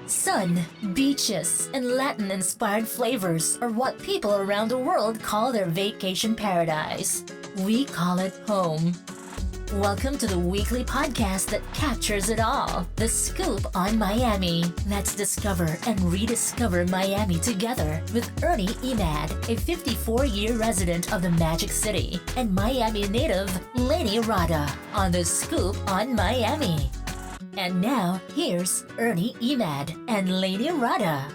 Sun, beaches, and Latin-inspired flavors are what people around the world call their vacation paradise. We call it home. Welcome to the weekly podcast that captures it all. The Scoop on Miami. Let's discover and rediscover Miami together with Ernie Emad, a 54-year resident of the Magic City, and Miami native Lainey Rada on The Scoop on Miami. And now, here's Ernie Emad and Lainey Rada.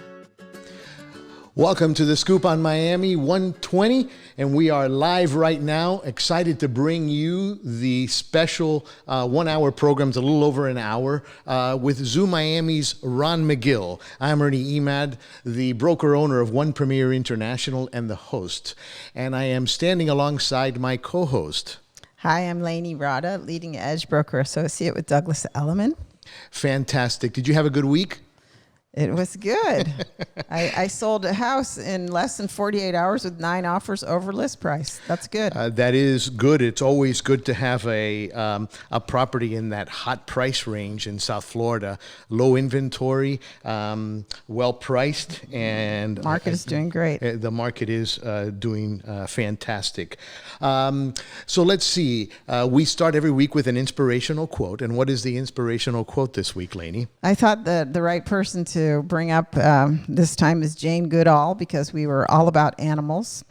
Welcome to the Scoop on Miami 120, and we are live right now. Excited to bring you the special 1 hour program. It's a little over an hour with Zoo Miami's Ron Mcgill. I'm Ernie Emad, the broker owner of One Premier International and the host. And I am standing alongside my co-host. Hi, I'm Lainey Rada, leading edge broker associate with Douglas Elliman. Fantastic. Did you have a good week? It was good. I sold a house in less than 48 hours with 9 offers over list price. That's good. That is good. It's always good to have a property in that hot price range in South Florida. Low inventory, well priced, and market is doing great. The market is doing fantastic. So let's see. We start every week with an inspirational quote. And what is the inspirational quote this week, Lainey? I thought that the right person to bring up this time is Jane Goodall, because we were all about animals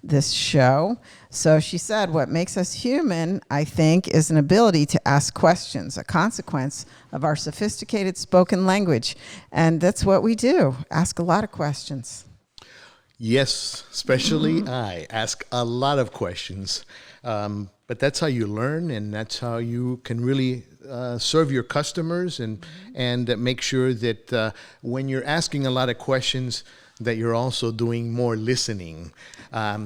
this show. So she said, what makes us human, I think, is an ability to ask questions, a consequence of our sophisticated spoken language. And that's what we do, ask a lot of questions. Yes, especially I ask a lot of questions. But that's how you learn, and that's how you can really serve your customers and make sure that when you're asking a lot of questions, that you're also doing more listening,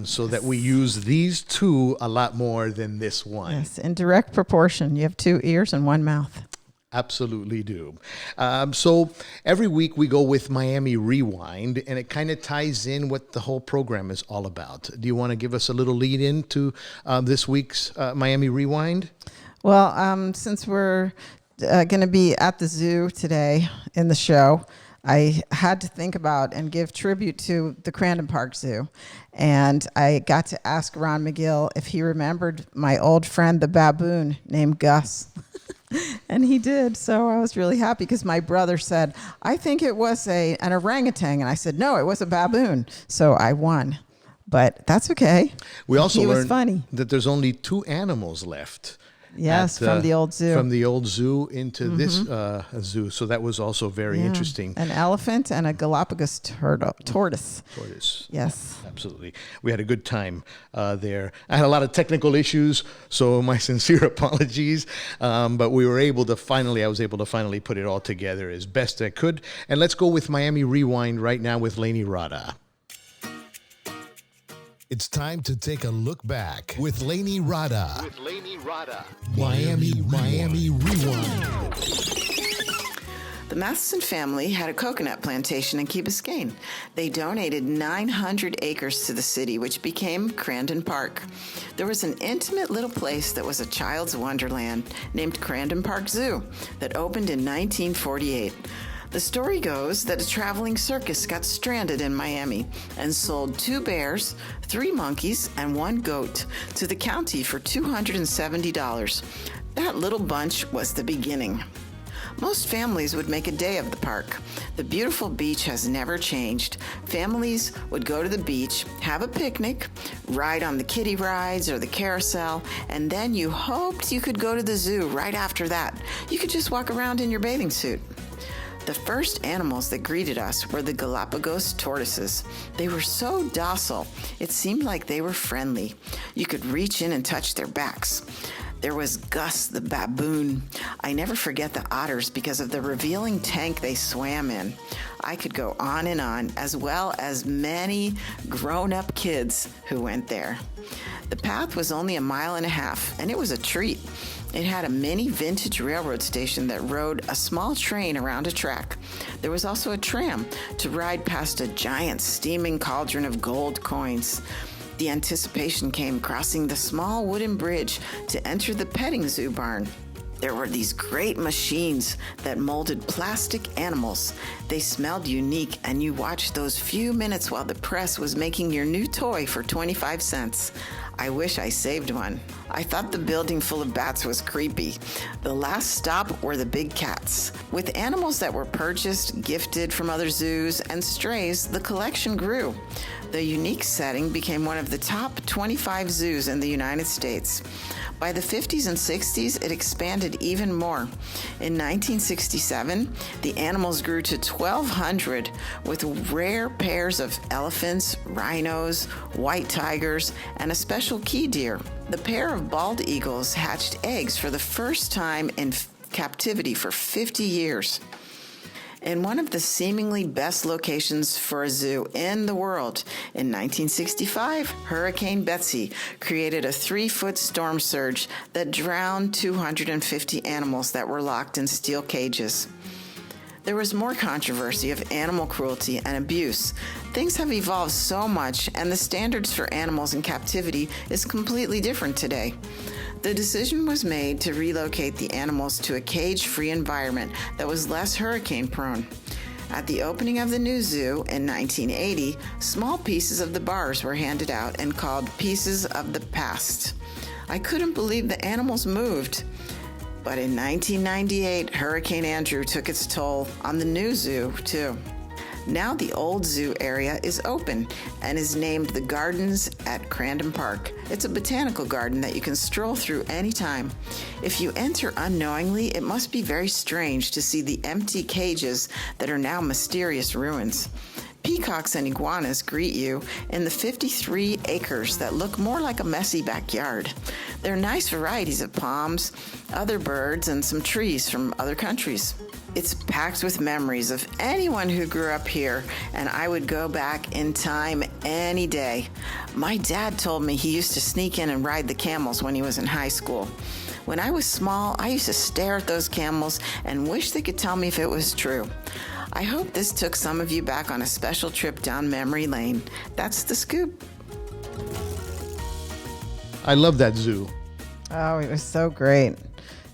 so that we use these two a lot more than this one. Yes, in direct proportion. You have 2 ears and 1 mouth. Absolutely do. So every week we go with Miami Rewind, and it kind of ties in what the whole program is all about. Do you want to give us a little lead into this week's Miami Rewind? Well, since we're going to be at the zoo today in the show, I had to think about and give tribute to the Crandon Park Zoo. And I got to ask Ron Mcgill if he remembered my old friend, the baboon named Gus. And he did. So I was really happy because my brother said, I think it was an orangutan. And I said, no, it was a baboon. So I won. But that's okay. We also learned funny. That there's only 2 animals left. Yes, from the old zoo. From the old zoo into this zoo. So that was also very interesting. An elephant and a Galapagos tortoise. Tortoise. Yes. Absolutely. We had a good time there. I had a lot of technical issues, so my sincere apologies. But I was able to finally put it all together as best I could. And let's go with Miami Rewind right now with Lainey Rada. It's time to take a look back with Lainey Rada. Miami Rewind. The Matheson family had a coconut plantation in Key Biscayne. They donated 900 acres to the city, which became Crandon Park. There was an intimate little place that was a child's wonderland named Crandon Park Zoo that opened in 1948. The story goes that a traveling circus got stranded in Miami and sold 2 bears, 3 monkeys, and 1 goat to the county for $270. That little bunch was the beginning. Most families would make a day of the park. The beautiful beach has never changed. Families would go to the beach, have a picnic, ride on the kiddie rides or the carousel, and then you hoped you could go to the zoo right after that. You could just walk around in your bathing suit. The first animals that greeted us were the Galapagos tortoises. They were so docile, it seemed like they were friendly. You could reach in and touch their backs. There was Gus the baboon. I never forget the otters because of the revealing tank they swam in. I could go on and on, as well as many grown-up kids who went there. The path was only 1.5 miles, and it was a treat. It had a mini vintage railroad station that rode a small train around a track. There was also a tram to ride past a giant steaming cauldron of gold coins. The anticipation came crossing the small wooden bridge to enter the petting zoo barn. There were these great machines that molded plastic animals. They smelled unique, and you watched those few minutes while the press was making your new toy for 25 cents. I wish I saved one. I thought the building full of bats was creepy. The last stop were the big cats. With animals that were purchased, gifted from other zoos, and strays, the collection grew. The unique setting became one of the top 25 zoos in the United States. By the 50s and 60s, it expanded even more. In 1967, the animals grew to 1,200 with rare pairs of elephants, rhinos, white tigers, and a special key deer. The pair of bald eagles hatched eggs for the first time in captivity for 50 years. In one of the seemingly best locations for a zoo in the world, in 1965, Hurricane Betsy created a 3-foot storm surge that drowned 250 animals that were locked in steel cages. There was more controversy of animal cruelty and abuse. Things have evolved so much, and the standards for animals in captivity is completely different today. The decision was made to relocate the animals to a cage-free environment that was less hurricane-prone. At the opening of the new zoo in 1980, small pieces of the bars were handed out and called Pieces of the Past. I couldn't believe the animals moved. But in 1998, Hurricane Andrew took its toll on the new zoo, too. Now the old zoo area is open and is named the Gardens at Crandon Park. It's a botanical garden that you can stroll through anytime. If you enter unknowingly, it must be very strange to see the empty cages that are now mysterious ruins. Peacocks and iguanas greet you in the 53 acres that look more like a messy backyard. There are nice varieties of palms, other birds, and some trees from other countries. It's packed with memories of anyone who grew up here, and I would go back in time any day. My dad told me he used to sneak in and ride the camels when he was in high school. When I was small, I used to stare at those camels and wish they could tell me if it was true. I hope this took some of you back on a special trip down memory lane. That's the scoop. I love that zoo. Oh, it was so great.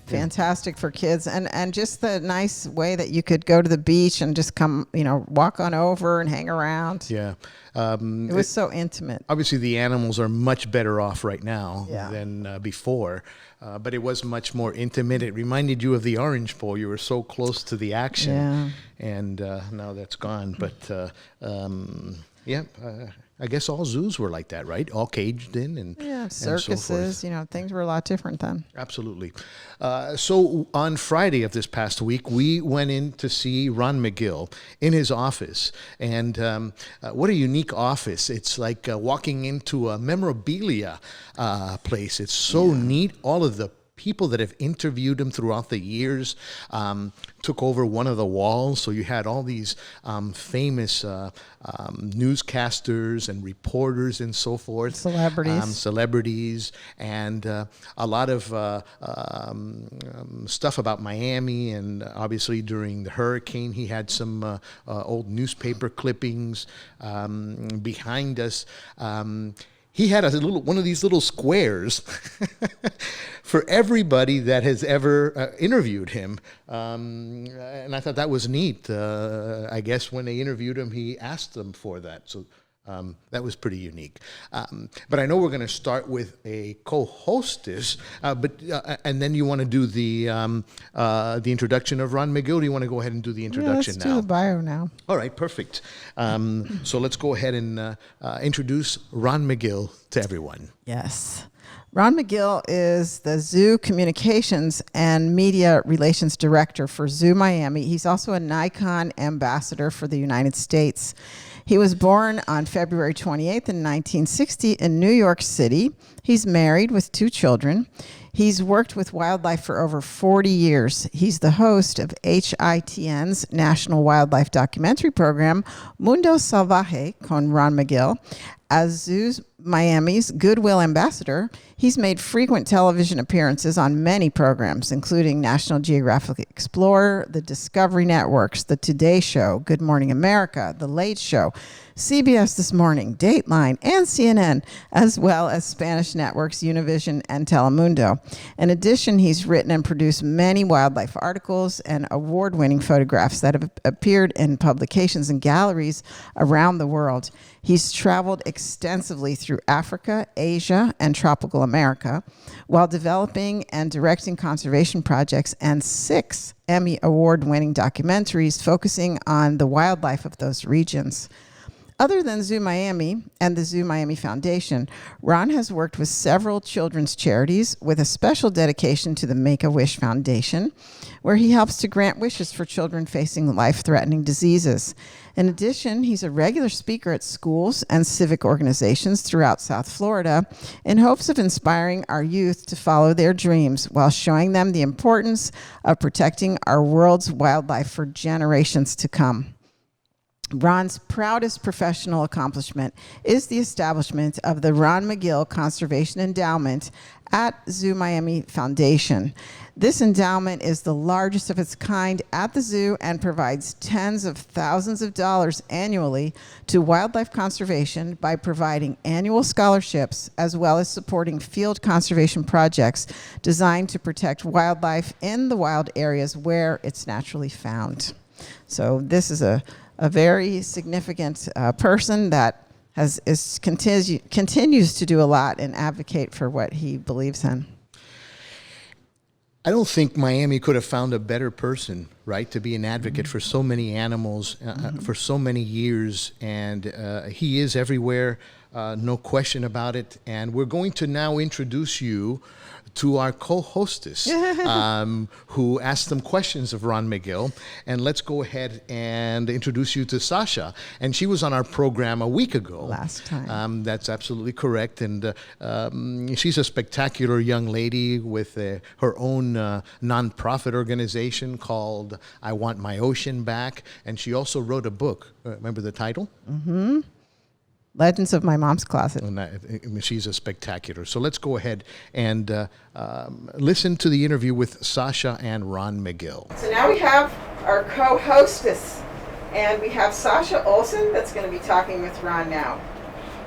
Fantastic for kids, and just the nice way that you could go to the beach and just come, walk on over and hang around. Yeah. It was so intimate. Obviously, the animals are much better off right now Yeah. than before, but it was much more intimate. It reminded you of the Orange Bowl. You were so close to the action, Yeah. and now that's gone. But I guess all zoos were like that, right? All caged in and Circuses, and so forth. things were a lot different then. Absolutely. So on Friday of this past week, we went in to see Ron Mcgill in his office. And what a unique office. It's like walking into a memorabilia place. It's so neat. All of the people that have interviewed him throughout the years took over one of the walls. So you had all these famous newscasters and reporters and so forth. Celebrities. And a lot of stuff about Miami. And obviously during the hurricane, he had some old newspaper clippings behind us. He had one of these little squares for everybody that has ever interviewed him. And I thought that was neat. I guess when they interviewed him, he asked them for that. So that was pretty unique. But I know we're going to start with a co-hostess, and then you want to do the introduction of Ron Mcgill. Do you want to go ahead and do the introduction let's now? do the bio now. All right, perfect. So let's go ahead and introduce Ron Mcgill to everyone. Yes. Ron Mcgill is the Zoo Communications and Media Relations Director for Zoo Miami. He's also a Nikon ambassador for the United States. He was born on February 28th in 1960 in New York City. He's married with 2 children. He's worked with wildlife for over 40 years. He's the host of HITN's National Wildlife Documentary Program, Mundo Salvaje con Ron Mcgill. As Zoos Miami's Goodwill Ambassador, he's made frequent television appearances on many programs, including National Geographic Explorer, the Discovery Networks, The Today Show, Good Morning America, The Late Show, CBS This Morning, Dateline, and CNN, as well as Spanish networks Univision and Telemundo. In addition, he's written and produced many wildlife articles and award-winning photographs that have appeared in publications and galleries around the world. He's traveled extensively through Africa, Asia, and tropical America while developing and directing conservation projects and 6 Emmy Award-winning documentaries focusing on the wildlife of those regions. Other than Zoo Miami and the Zoo Miami Foundation, Ron has worked with several children's charities with a special dedication to the Make-A-Wish Foundation, where he helps to grant wishes for children facing life-threatening diseases. In addition, he's a regular speaker at schools and civic organizations throughout South Florida in hopes of inspiring our youth to follow their dreams while showing them the importance of protecting our world's wildlife for generations to come. Ron's proudest professional accomplishment is the establishment of the Ron Mcgill Conservation Endowment at Zoo Miami Foundation. This endowment is the largest of its kind at the zoo and provides tens of thousands of dollars annually to wildlife conservation by providing annual scholarships as well as supporting field conservation projects designed to protect wildlife in the wild areas where it's naturally found. So this is a very significant person that continues to do a lot and advocate for what he believes in. I don't think Miami could have found a better person, right, to be an advocate for so many animals for so many years. And he is everywhere, no question about it. And we're going to now introduce you to our co-hostess, who asked some questions of Ron Mcgill. And let's go ahead and introduce you to Sasha. And she was on our program a week ago. Last time. That's absolutely correct. And she's a spectacular young lady with her own nonprofit organization called I Want My Ocean Back. And she also wrote a book. Remember the title? Mm-hmm. Legends of My Mom's Closet. And she's a spectacular. So let's go ahead and listen to the interview with Sasha and Ron Mcgill. So now we have our co-hostess, and we have Sasha Olson that's going to be talking with Ron now.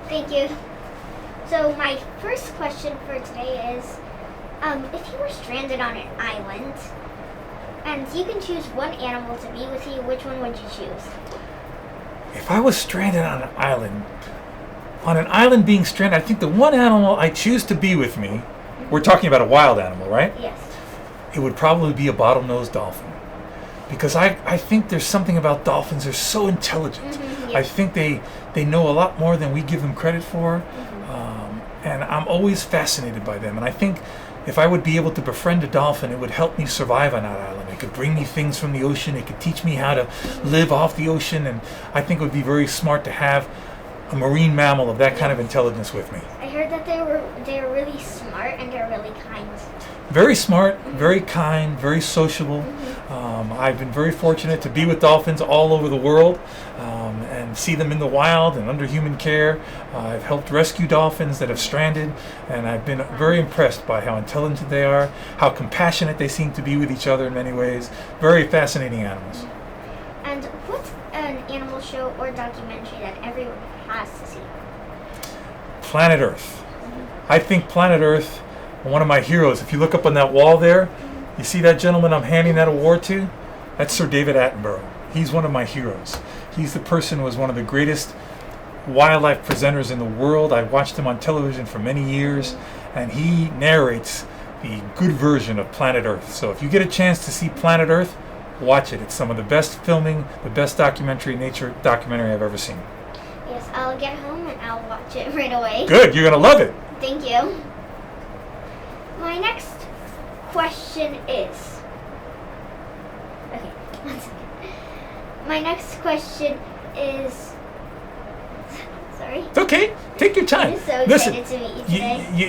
Thank you. So my first question for today is, if you were stranded on an island, and you can choose one animal to be with you, which one would you choose? If I was stranded on an island being stranded, I think the one animal I choose to be with me, we're talking about a wild animal, right? Yes. It would probably be a bottlenose dolphin. Because I think there's something about dolphins, they're so intelligent. Mm-hmm, yes. I think they know a lot more than we give them credit for. And I'm always fascinated by them. And I think if I would be able to befriend a dolphin, it would help me survive on that island. It could bring me things from the ocean. It could teach me how to live off the ocean. And I think it would be very smart to have a marine mammal of that kind of intelligence with me. I heard that they were really smart and they're really kind. Very smart, very kind, very sociable. I've been very fortunate to be with dolphins all over the world and see them in the wild and under human care. I've helped rescue dolphins that have stranded, and I've been very impressed by how intelligent they are, how compassionate they seem to be with each other in many ways. Very fascinating animals. And what's an animal show or documentary that everyone has to see? Planet Earth. I think Planet Earth, one of my heroes. If you look up on that wall there, you see that gentleman I'm handing that award to? That's Sir David Attenborough. He's one of my heroes. He's the person who was one of the greatest wildlife presenters in the world. I watched him on television for many years, and he narrates the good version of Planet Earth. So if you get a chance to see Planet Earth, watch it. It's some of the best filming, the best nature documentary I've ever seen. Yes, I'll get home and I'll watch it right away. Good, you're gonna love it. Thank you. My next question is... Okay, one second. My next question is... Sorry? It's okay. Take your time. I'm so Listen, excited to meet you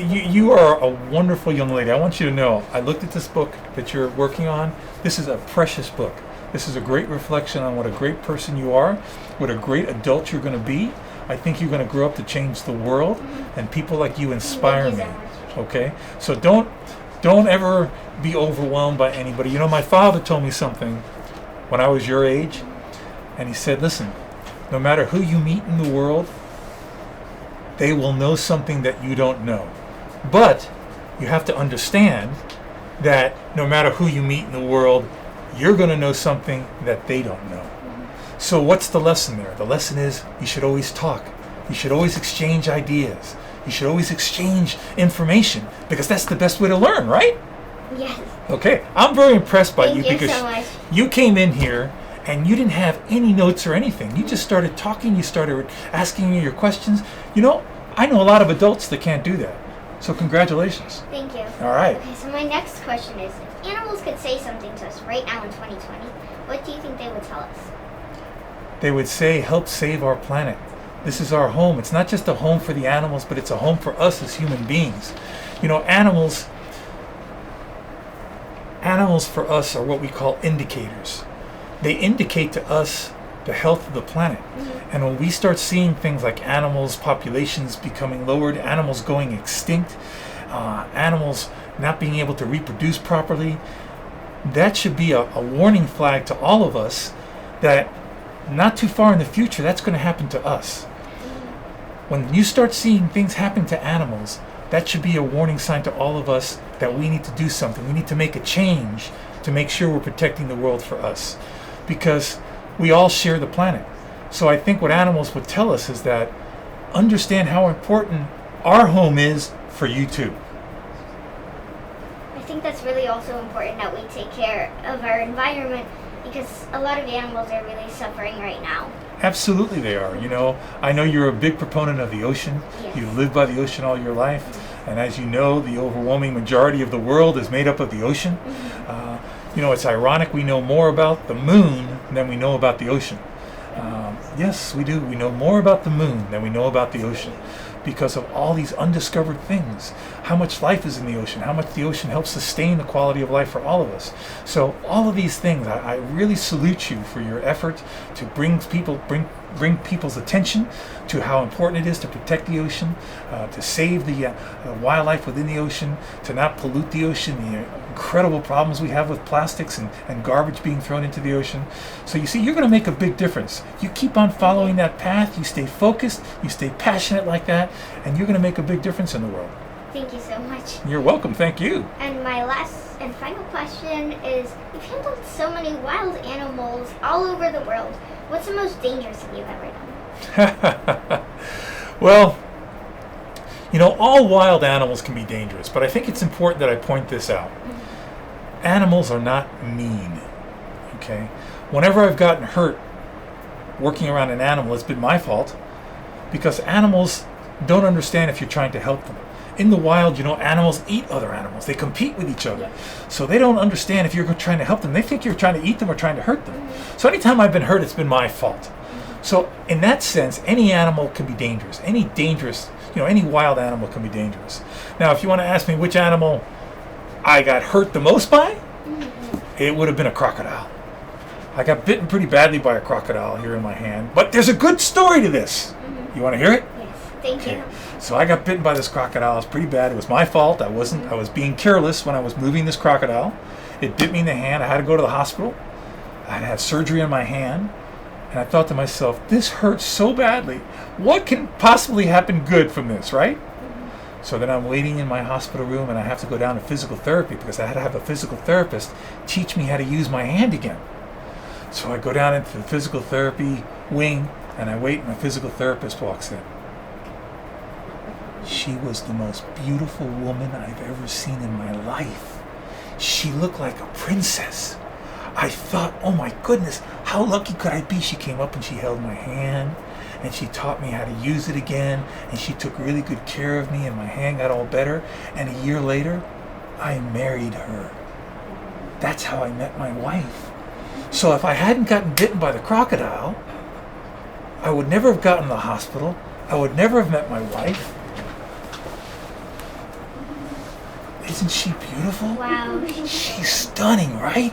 today. you are a wonderful young lady. I want you to know, I looked at this book that you're working on. This is a precious book. This is a great reflection on what a great person you are, what a great adult you're going to be. I think you're going to grow up to change the world, and people like you inspire Thank you me. so much. Okay? So don't ever be overwhelmed by anybody. You know, my father told me something when I was your age, and he said, listen, no matter who you meet in the world, they will know something that you don't know. But you have to understand that no matter who you meet in the world, you're going to know something that they don't know. So what's the lesson there? The lesson is you should always talk. You should always exchange ideas. You should always exchange information, because that's the best way to learn, right? Yes. Okay, I'm very impressed by you Thank you because so much. you came in here and you didn't have any notes or anything. You just started talking. You started asking me your questions. You know, I know a lot of adults that can't do that. So congratulations. Thank you. All right. Okay, so my next question is, if animals could say something to us right now in 2020, what do you think they would tell us? They would say, help save our planet. This is our home. It's not just a home for the animals, but it's a home for us as human beings. You know, animals for us are what we call indicators. They indicate to us the health of the planet. And when we start seeing things like animals, populations becoming lowered, animals going extinct, animals not being able to reproduce properly, that should be a warning flag to all of us that not too far in the future, that's going to happen to us. When you start seeing things happen to animals, that should be a warning sign to all of us that we need to do something. We need to make a change to make sure we're protecting the world for us, because we all share the planet. So I think what animals would tell us is that understand how important our home is for you too. I think that's really also important that we take care of our environment, because a lot of animals are really suffering right now. Absolutely they are. You know, I know you're a big proponent of the ocean. Yes. You've lived by the ocean all your life. And as you know, the overwhelming majority of the world is made up of the ocean. You know, it's ironic we know more about the moon than we know about the ocean. Yes, we do. We know more about the moon than we know about the ocean, because of all these undiscovered things. How much life is in the ocean, how much the ocean helps sustain the quality of life for all of us. So all of these things, I really salute you for your effort to bring people's attention to how important it is to protect the ocean, to save the wildlife within the ocean, to not pollute the ocean, the incredible problems we have with plastics and garbage being thrown into the ocean. So you see, you're going to make a big difference. You keep on following that path, you stay focused, you stay passionate like that, and you're going to make a big difference in the world. Thank you so much. You're welcome. Thank you. And my last and final question is, you've handled so many wild animals all over the world. What's the most dangerous thing you've ever done? Well, you know, all wild animals can be dangerous, but I think it's important that I point this out. Animals are not mean, okay? Whenever I've gotten hurt working around an animal, it's been my fault, because animals don't understand if you're trying to help them. In the wild, you know, animals eat other animals. They compete with each other. So they don't understand if you're trying to help them. They think you're trying to eat them or trying to hurt them. So anytime I've been hurt, it's been my fault. So in that sense, any animal can be dangerous. Any wild animal can be dangerous. Now, if you want to ask me which animal I got hurt the most by, it would have been a crocodile. I got bitten pretty badly by a crocodile here in my hand. But there's a good story to this. You want to hear it? Yes, thank you. So I got bitten by this crocodile. It was pretty bad. It was my fault. I was being careless when I was moving this crocodile. It bit me in the hand. I had to go to the hospital. I had to have surgery on my hand. And I thought to myself, this hurts so badly. What can possibly happen good from this, right? So then I'm waiting in my hospital room, and I have to go down to physical therapy, because I had to have a physical therapist teach me how to use my hand again. So I go down into the physical therapy wing, and I wait, and my physical therapist walks in. She was the most beautiful woman I've ever seen in my life. She looked like a princess. I thought, oh my goodness, how lucky could I be? She came up and she held my hand, and she taught me how to use it again, and she took really good care of me, and my hand got all better. And a year later, I married her. That's how I met my wife. So if I hadn't gotten bitten by the crocodile, I would never have gotten to the hospital. I would never have met my wife. Isn't she beautiful? Wow. She's stunning, right?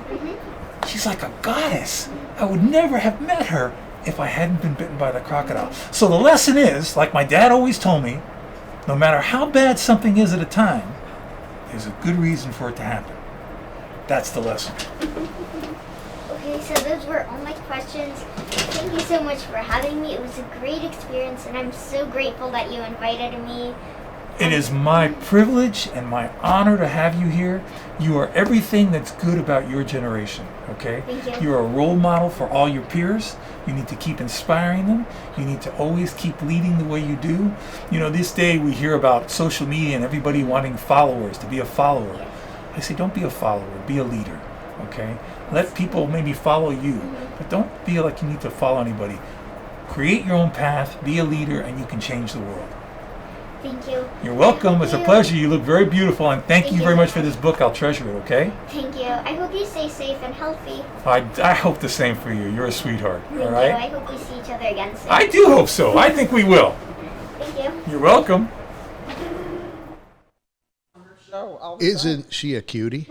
She's like a goddess. I would never have met her if I hadn't been bitten by the crocodile. So the lesson is, like my dad always told me, no matter how bad something is at a time, there's a good reason for it to happen. That's the lesson. Okay, so those were all my questions. Thank you so much for having me. It was a great experience, and I'm so grateful that you invited me. It is my privilege and my honor to have you here. You are everything that's good about your generation, okay? Thank you. You're a role model for all your peers. You need to keep inspiring them. You need to always keep leading the way you do. You know, this day we hear about social media and everybody wanting followers, to be a follower. I say, don't be a follower, be a leader, okay? Let people maybe follow you, but don't feel like you need to follow anybody. Create your own path, be a leader, and you can change the world. Thank you. You're welcome. It's a you. pleasure. You look very beautiful, and thank you Thank very you. much for this book. I'll treasure it, okay? Thank you. I hope you stay safe and healthy. I hope the same for you. You're a sweetheart, Thank all you. right? I hope we see each other again soon. I do hope so. I think we will. Thank you. You're welcome. Isn't she a cutie?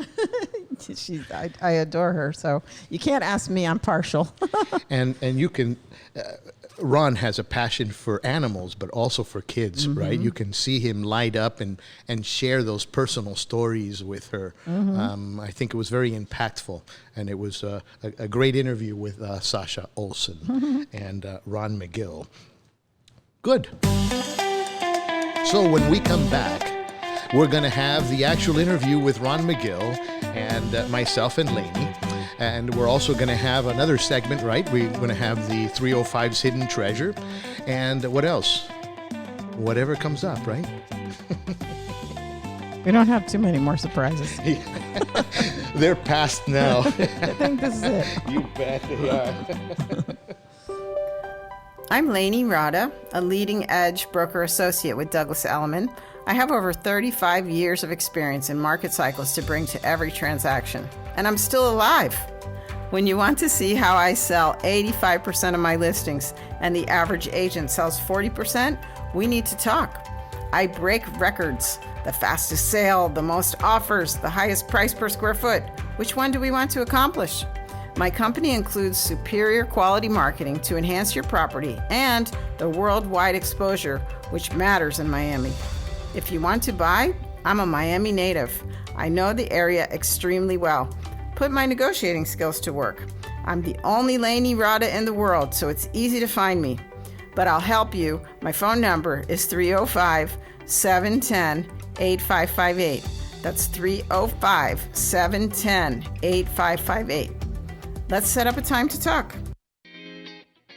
I adore her. So you can't ask me. I'm partial. and you can. Ron has a passion for animals, but also for kids, right? You can see him light up and share those personal stories with her. I think it was very impactful, and it was a great interview with Sasha Olsen and Ron Mcgill. Good. So when we come back, we're going to have the actual interview with Ron Mcgill and myself and Lainey. And we're also going to have another segment, right? We're going to have the 305's Hidden Treasure. And what else? Whatever comes up, right? We don't have too many more surprises. They're past now. I think this is it. You bet they are. I'm Lainey Rada, a leading edge broker associate with Douglas Elliman. I have over 35 years of experience in market cycles to bring to every transaction, and I'm still alive. When you want to see how I sell 85% of my listings and the average agent sells 40%, we need to talk. I break records, the fastest sale, the most offers, the highest price per square foot. Which one do we want to accomplish? My company includes superior quality marketing to enhance your property and the worldwide exposure, which matters in Miami. If you want to buy, I'm a Miami native. I know the area extremely well. Put my negotiating skills to work. I'm the only Lainey Rada in the world, so it's easy to find me. But I'll help you. My phone number is 305-710-8558. That's 305-710-8558. Let's set up a time to talk.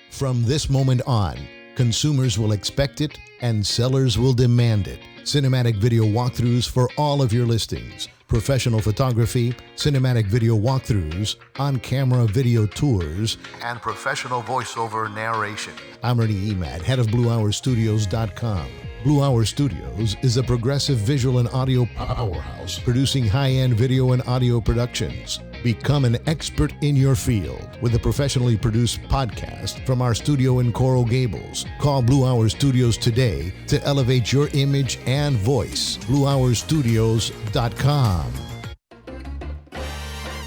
From this moment on, consumers will expect it and sellers will demand it. Cinematic video walkthroughs for all of your listings. Professional photography, cinematic video walkthroughs, on-camera video tours, and professional voiceover narration. I'm Ernie Emad, head of BlueHourStudios.com. Blue Hour Studios is a progressive visual and audio powerhouse producing high-end video and audio productions. Become an expert in your field with a professionally produced podcast from our studio in Coral Gables. Call Blue Hour Studios today to elevate your image and voice. BlueHourStudios.com.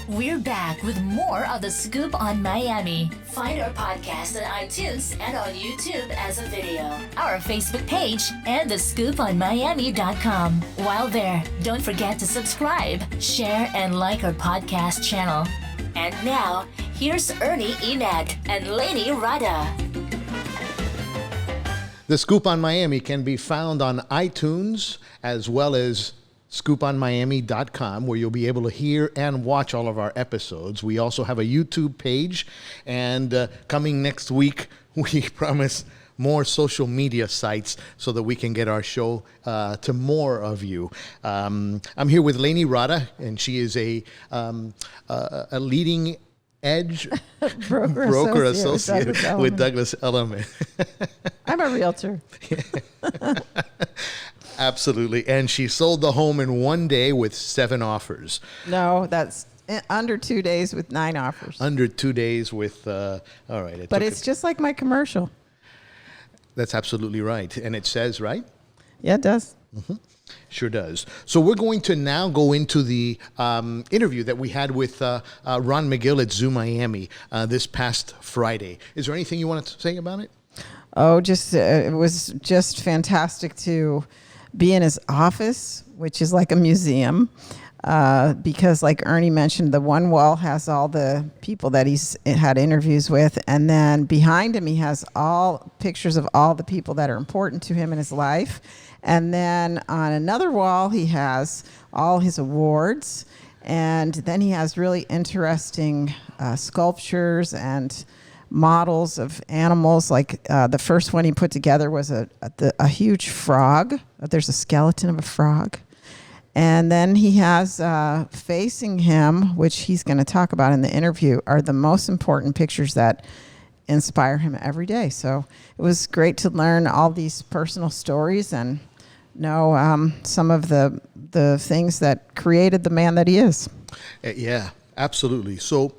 We're back with more of The Scoop on Miami. Find our podcast on iTunes and on YouTube as a video, our Facebook page, and thescooponmiami.com. While there, don't forget to subscribe, share, and like our podcast channel. And now, here's Ernie Emad and Lainey Rada. The Scoop on Miami can be found on iTunes as well as ScoopOnMiami.com, where you'll be able to hear and watch all of our episodes. We also have a YouTube page, and coming next week, we promise more social media sites so that we can get our show to more of you. I'm here with Lainey Rada, and she is a leading edge broker associate with Douglas Elliman. I'm a realtor. Absolutely. And she sold the home in one day with 7 offers. No, that's under 2 days with 9 offers. Under 2 days with, all right. But it's just like my commercial. That's absolutely right. And it says, right? Yeah, it does. Mm-hmm. Sure does. So we're going to now go into the interview that we had with Ron Mcgill at Zoo Miami this past Friday. Is there anything you want to say about it? Oh, just it was just fantastic to be in his office, which is like a museum. because like Ernie mentioned, the one wall has all the people that he's had interviews with, and then behind him he has all pictures of all the people that are important to him in his life. And then on another wall he has all his awards, and then he has really interesting sculptures and models of animals. Like the first one he put together was a huge frog. There's a skeleton of a frog. And then he has facing him, which he's going to talk about in the interview, are the most important pictures that inspire him every day. So it was great to learn all these personal stories and know some of the things that created the man that he is. Yeah, absolutely. So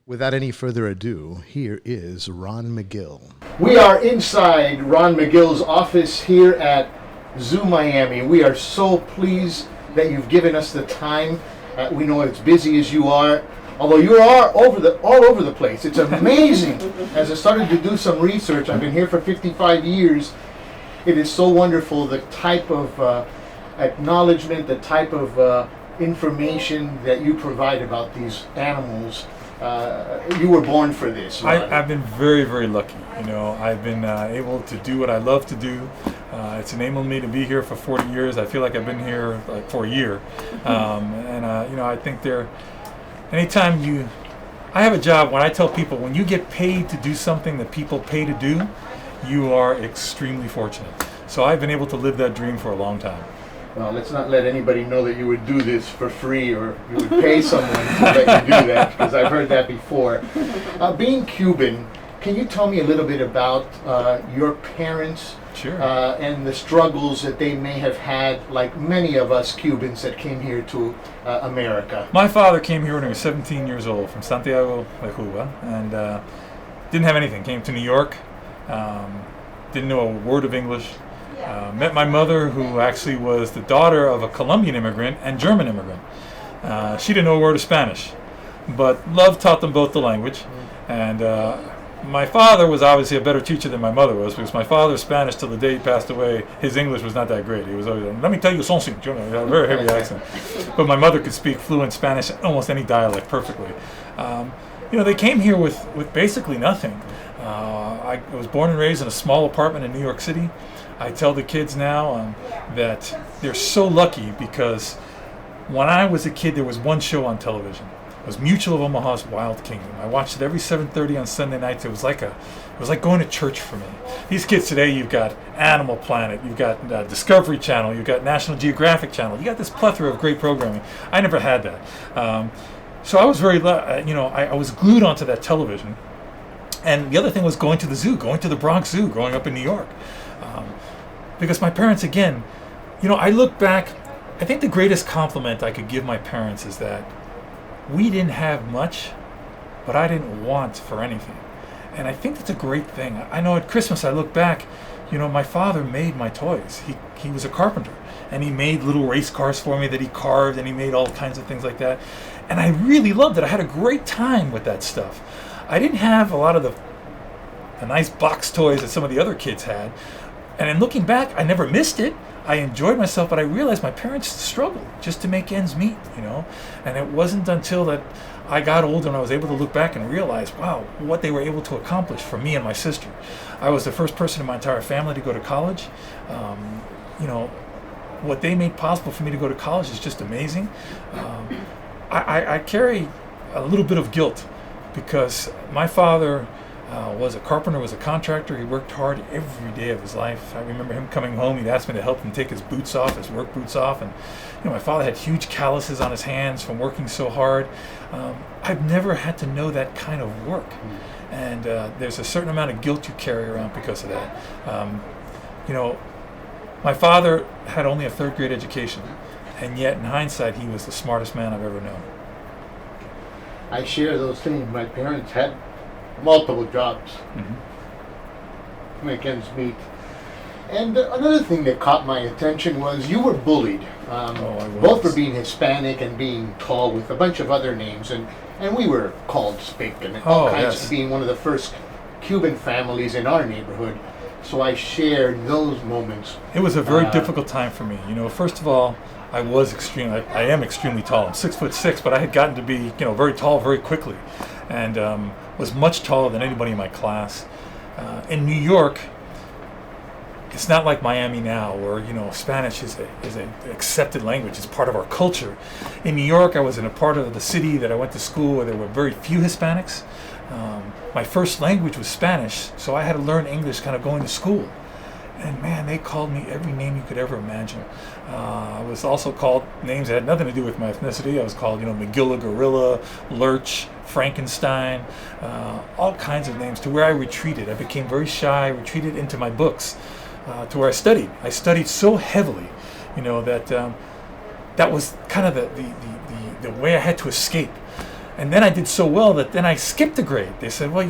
without any further ado, here is Ron Mcgill. We are inside Ron Mcgill's office here at Zoo Miami. We are so pleased that you've given us the time. We know as busy as you are, although you are all over the place. It's amazing. As I started to do some research, I've been here for 55 years. It is so wonderful, the type of acknowledgement, the type of information that you provide about these animals. You were born for this. Right? I've been very, very lucky. I've been able to do what I love to do. It's enabled me to be here for 40 years. I feel like I've been here like for a year. I think anytime I have a job, when I tell people, when you get paid to do something that people pay to do, you are extremely fortunate. So I've been able to live that dream for a long time. Well, let's not let anybody know that you would do this for free or you would pay someone to let you do that, because I've heard that before. Being Cuban, can you tell me a little bit about your parents? Sure. And the struggles that they may have had, like many of us Cubans that came here to America? My father came here when he was 17 years old from Santiago de Cuba, and didn't have anything. Came to New York, didn't know a word of English. Met my mother, who actually was the daughter of a Colombian immigrant and German immigrant. She didn't know a word of Spanish, but love taught them both the language. And my father was obviously a better teacher than my mother was, because my father's Spanish, till the day he passed away, his English was not that great. He was always, let me tell you something. He had a very heavy accent. But my mother could speak fluent Spanish, almost any dialect, perfectly. They came here with basically nothing. I was born and raised in a small apartment in New York City. I tell the kids now that they're so lucky, because when I was a kid, there was one show on television. It was Mutual of Omaha's Wild Kingdom. I watched it every 7:30 on Sunday nights. It was like going to church for me. These kids today, you've got Animal Planet, you've got Discovery Channel, you've got National Geographic Channel. You got this plethora of great programming. I never had that. So I was I was glued onto that television. And the other thing was going to the zoo, going to the Bronx Zoo, growing up in New York. Because my parents, again, I look back, I think the greatest compliment I could give my parents is that we didn't have much, but I didn't want for anything. And I think that's a great thing. I know at Christmas I look back, my father made my toys. He was a carpenter, and he made little race cars for me that he carved, and he made all kinds of things like that. And I really loved it. I had a great time with that stuff. I didn't have a lot of the nice box toys that some of the other kids had. And in looking back, I never missed it. I enjoyed myself, but I realized my parents struggled just to make ends meet, And it wasn't until that I got older and I was able to look back and realize, wow, what they were able to accomplish for me and my sister. I was the first person in my entire family to go to college. What they made possible for me to go to college is just amazing. I carry a little bit of guilt, because my father was a carpenter, was a contractor. He worked hard every day of his life. I remember him coming home. He'd ask me to help him take his boots off, his work boots off. And my father had huge calluses on his hands from working so hard. I've never had to know that kind of work. And there's a certain amount of guilt you carry around because of that. My father had only a third grade education, and yet in hindsight, he was the smartest man I've ever known. I share those things. My parents had multiple jobs to make ends meet. And another thing that caught my attention was you were bullied, both for being Hispanic and being tall, with a bunch of other names, and we were called Spick and all kinds of being one of the first Cuban families in our neighborhood. So I shared those moments. It was a very difficult time for me. First of all, I am extremely tall. I'm 6'6", but I had gotten to be, very tall very quickly, and was much taller than anybody in my class. In New York, it's not like Miami now, where Spanish is an accepted language. It's part of our culture. In New York, I was in a part of the city that I went to school where there were very few Hispanics. My first language was Spanish, so I had to learn English kind of going to school. And man, they called me every name you could ever imagine. I was also called names that had nothing to do with my ethnicity. I was called, Mcgill, gorilla, lurch, Frankenstein, all kinds of names, to where I retreated. I became very shy, retreated into my books, to where I studied. I studied so heavily, that was kind of the way I had to escape. And then I did so well that then I skipped a grade. They said, well,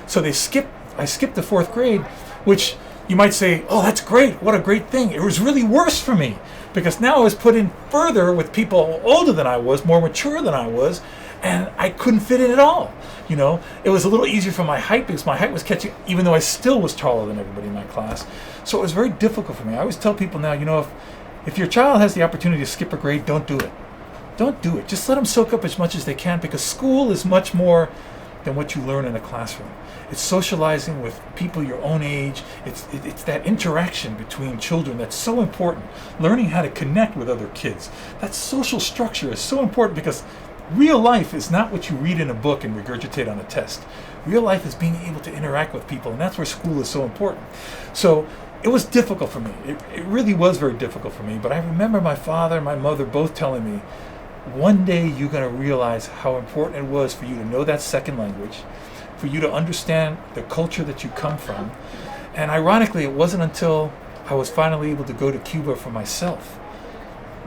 so I skipped the 4th grade, which you might say, oh, that's great. What a great thing. It was really worse for me, because now I was put in further with people older than I was, more mature than I was, and I couldn't fit in at all. It was a little easier for my height, because my height was catching, even though I still was taller than everybody in my class. So it was very difficult for me. I always tell people now, if your child has the opportunity to skip a grade, don't do it. Don't do it. Just let them soak up as much as they can, because school is much more than what you learn in a classroom. It's socializing with people your own age. It's that interaction between children that's so important. Learning how to connect with other kids. That social structure is so important, because real life is not what you read in a book and regurgitate on a test. Real life is being able to interact with people, and that's where school is so important. So it was difficult for me. It really was very difficult for me, but I remember my father and my mother both telling me, one day you're going to realize how important it was for you to know that second language, for you to understand the culture that you come from. And ironically, it wasn't until I was finally able to go to Cuba for myself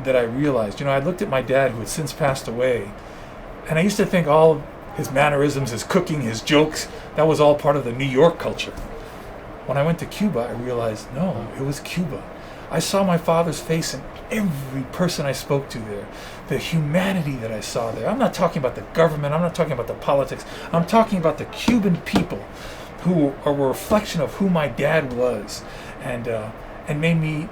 that I realized, I looked at my dad, who had since passed away, and I used to think all his mannerisms, his cooking, his jokes, that was all part of the New York culture. When I went to Cuba, I realized, no, it was Cuba. I saw my father's face in every person I spoke to there. The humanity that I saw there. I'm not talking about the government. I'm not talking about the politics. I'm talking about the Cuban people, who are a reflection of who my dad was, and made me.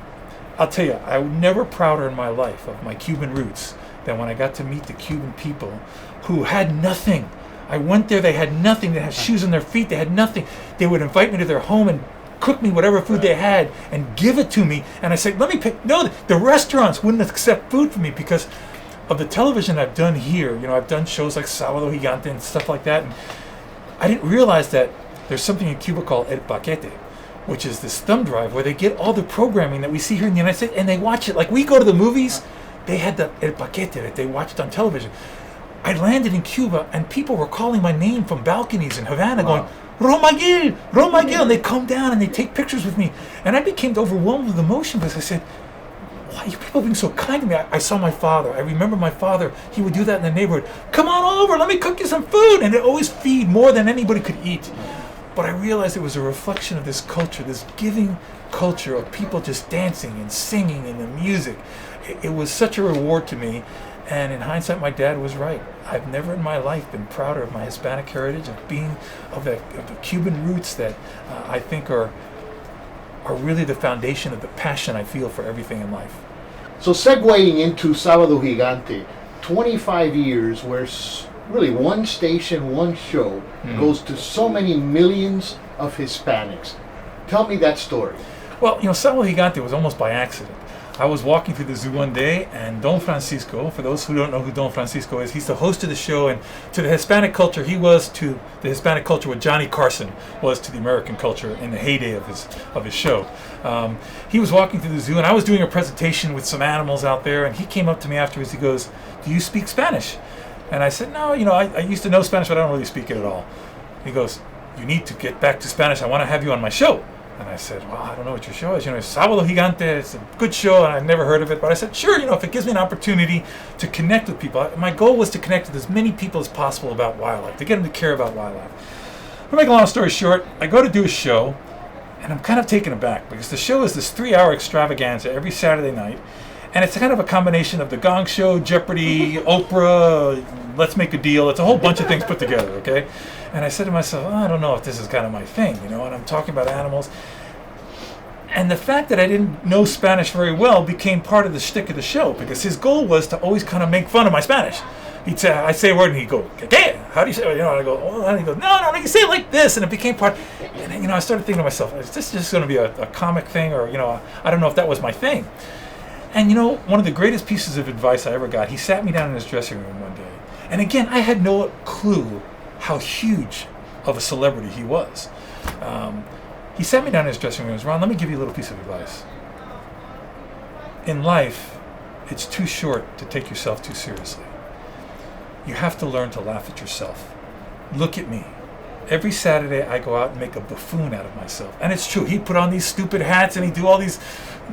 I'll tell you, I was never prouder in my life of my Cuban roots than when I got to meet the Cuban people, who had nothing. I went there. They had nothing. They had shoes on their feet. They had nothing. They would invite me to their home and cook me whatever food they had and give it to me. And I said, let me pick. No, the restaurants wouldn't accept food from me because of the television I've done here. I've done shows like Sábado Gigante and stuff like that. And I didn't realize that there's something in Cuba called El Paquete, which is this thumb drive where they get all the programming that we see here in the United States, and they watch it. Like we go to the movies, they had the El Paquete that they watched on television. I landed in Cuba, and people were calling my name from balconies in Havana, going, Mcgill, Mcgill, and they come down and they take pictures with me. And I became overwhelmed with emotion, because I said, why are you people being so kind to me? I saw my father. I remember my father. He would do that in the neighborhood. Come on over, let me cook you some food. And they always feed more than anybody could eat. But I realized it was a reflection of this culture, this giving culture of people just dancing and singing and the music. It was such a reward to me. And in hindsight, my dad was right. I've never in my life been prouder of my Hispanic heritage, of the Cuban roots that I think are really the foundation of the passion I feel for everything in life. So segueing into Sábado Gigante, 25 years where really one station, one show goes to so many millions of Hispanics. Tell me that story. Well, Sábado Gigante was almost by accident. I was walking through the zoo one day, and Don Francisco, for those who don't know who Don Francisco is, he's the host of the show, and to the Hispanic culture, he was to the Hispanic culture what Johnny Carson was to the American culture in the heyday of his show. He was walking through the zoo, and I was doing a presentation with some animals out there, and he came up to me afterwards. He goes, "Do you speak Spanish?" And I said, "No, I used to know Spanish, but I don't really speak it at all." He goes, "You need to get back to Spanish. I want to have you on my show." And I said, "Well, I don't know what your show is. It's Sábado Gigante. It's a good show, and I've never heard of it." But I said, "Sure, if it gives me an opportunity to connect with people." My goal was to connect with as many people as possible about wildlife, to get them to care about wildlife. To make a long story short, I go to do a show, and I'm kind of taken aback, because the show is this 3-hour extravaganza every Saturday night. And it's kind of a combination of The Gong Show, Jeopardy, Oprah, Let's Make a Deal. It's a whole bunch of things put together, okay? And I said to myself, I don't know if this is kind of my thing, and I'm talking about animals. And the fact that I didn't know Spanish very well became part of the shtick of the show, because his goal was to always kind of make fun of my Spanish. He'd say, I'd say a word, and he'd go, "¿Qué? How do you say it?" I go, "Oh," and he'd go, no, you say it like this, and it became part. And I started thinking to myself, is this just going to be a comic thing, or I don't know if that was my thing. And one of the greatest pieces of advice I ever got, he sat me down in his dressing room one day, and again, I had no clue how huge of a celebrity he was. He sat me down in his dressing room and goes, "Ron, let me give you a little piece of advice. In life, it's too short to take yourself too seriously. You have to learn to laugh at yourself. Look at me. Every Saturday I go out and make a buffoon out of myself." And it's true. He'd put on these stupid hats and he'd do all these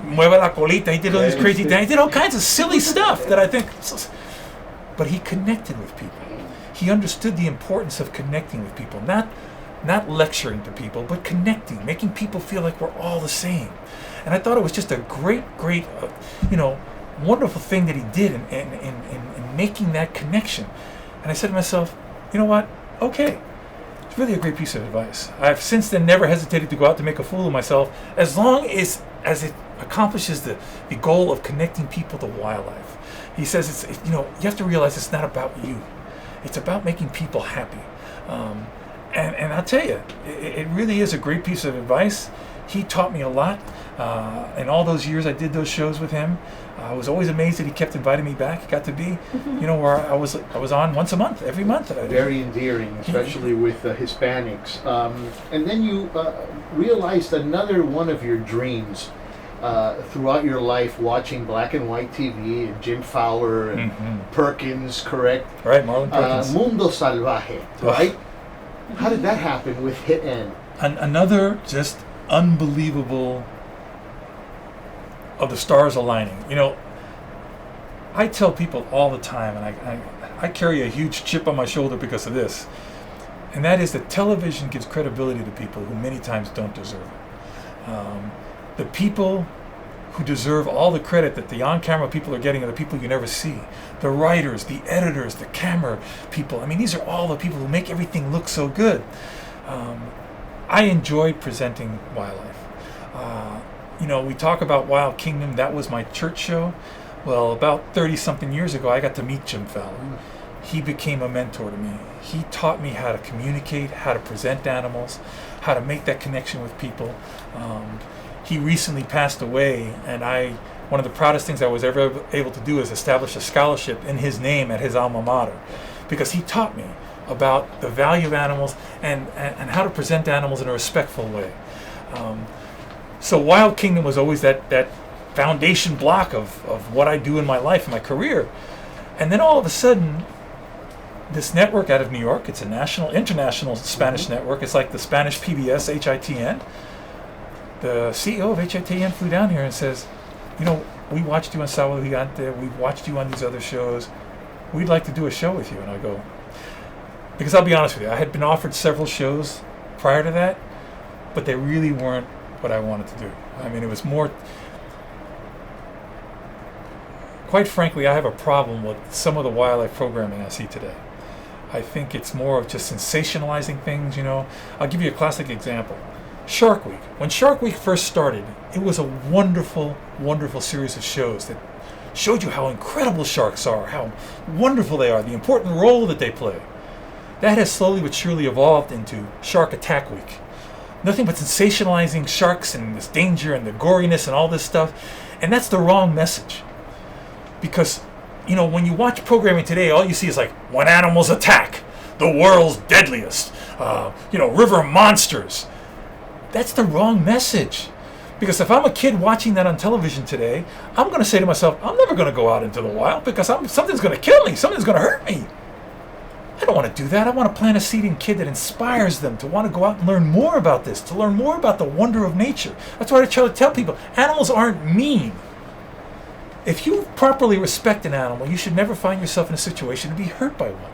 mueve la colita. He did all these crazy things. He did all kinds of silly stuff that I think. But he connected with people. He understood the importance of connecting with people, not lecturing to people, but connecting, making people feel like we're all the same. And I thought it was just a great, wonderful thing that he did in making that connection. And I said to myself, you know what? Okay. It's really a great piece of advice. I've since then never hesitated to go out to make a fool of myself, as long as it accomplishes the goal of connecting people to wildlife. He says, you have to realize it's not about you. It's about making people happy. And I'll tell you, it really is a great piece of advice. He taught me a lot. In all those years I did those shows with him, I was always amazed that he kept inviting me back. It got to be, where I was on once a month, every month. Very endearing, especially with Hispanics. And then you realized another one of your dreams throughout your life, watching black and white TV and Jim Fowler and Perkins, correct? Right, Marlon Perkins. Mundo Salvaje, right? How did that happen with Hit End? Another just unbelievable of the stars aligning. I tell people all the time, and I carry a huge chip on my shoulder because of this, and that is that television gives credibility to people who many times don't deserve it. The people who deserve all the credit that the on-camera people are getting are the people you never see. The writers, the editors, the camera people. I mean, these are all the people who make everything look so good. I enjoyed presenting wildlife. We talk about Wild Kingdom. That was my church show. Well, about 30-something years ago, I got to meet Jim Fowler. He became a mentor to me. He taught me how to communicate, how to present animals, how to make that connection with people. He recently passed away, and one of the proudest things I was ever able to do is establish a scholarship in his name at his alma mater, because he taught me about the value of animals and how to present animals in a respectful way. So Wild Kingdom was always that foundation block of what I do in my life, in my career. And then all of a sudden, this network out of New York, it's a international Spanish network. It's like the Spanish PBS, HITN. The CEO of HITN flew down here and says, we watched you on Sábado Gigante, we've watched you on these other shows. We'd like to do a show with you. And I go, because I'll be honest with you, I had been offered several shows prior to that, but they really weren't what I wanted to do. I mean, it was more, quite frankly, I have a problem with some of the wildlife programming I see today. I think it's more of just sensationalizing things, I'll give you a classic example. Shark Week. When Shark Week first started, it was a wonderful, wonderful series of shows that showed you how incredible sharks are, how wonderful they are, the important role that they play. That has slowly but surely evolved into Shark Attack Week. Nothing but sensationalizing sharks and this danger and the goriness and all this stuff. And that's the wrong message. Because, when you watch programming today, all you see is like, when animals attack, the world's deadliest, river monsters. That's the wrong message. Because if I'm a kid watching that on television today, I'm going to say to myself, I'm never going to go out into the wild because something's going to kill me. Something's going to hurt me. I don't want to do that. I want to plant a seed in kid that inspires them to want to go out and learn more about this, to learn more about the wonder of nature. That's why I try to tell people, animals aren't mean. If you properly respect an animal, you should never find yourself in a situation to be hurt by one.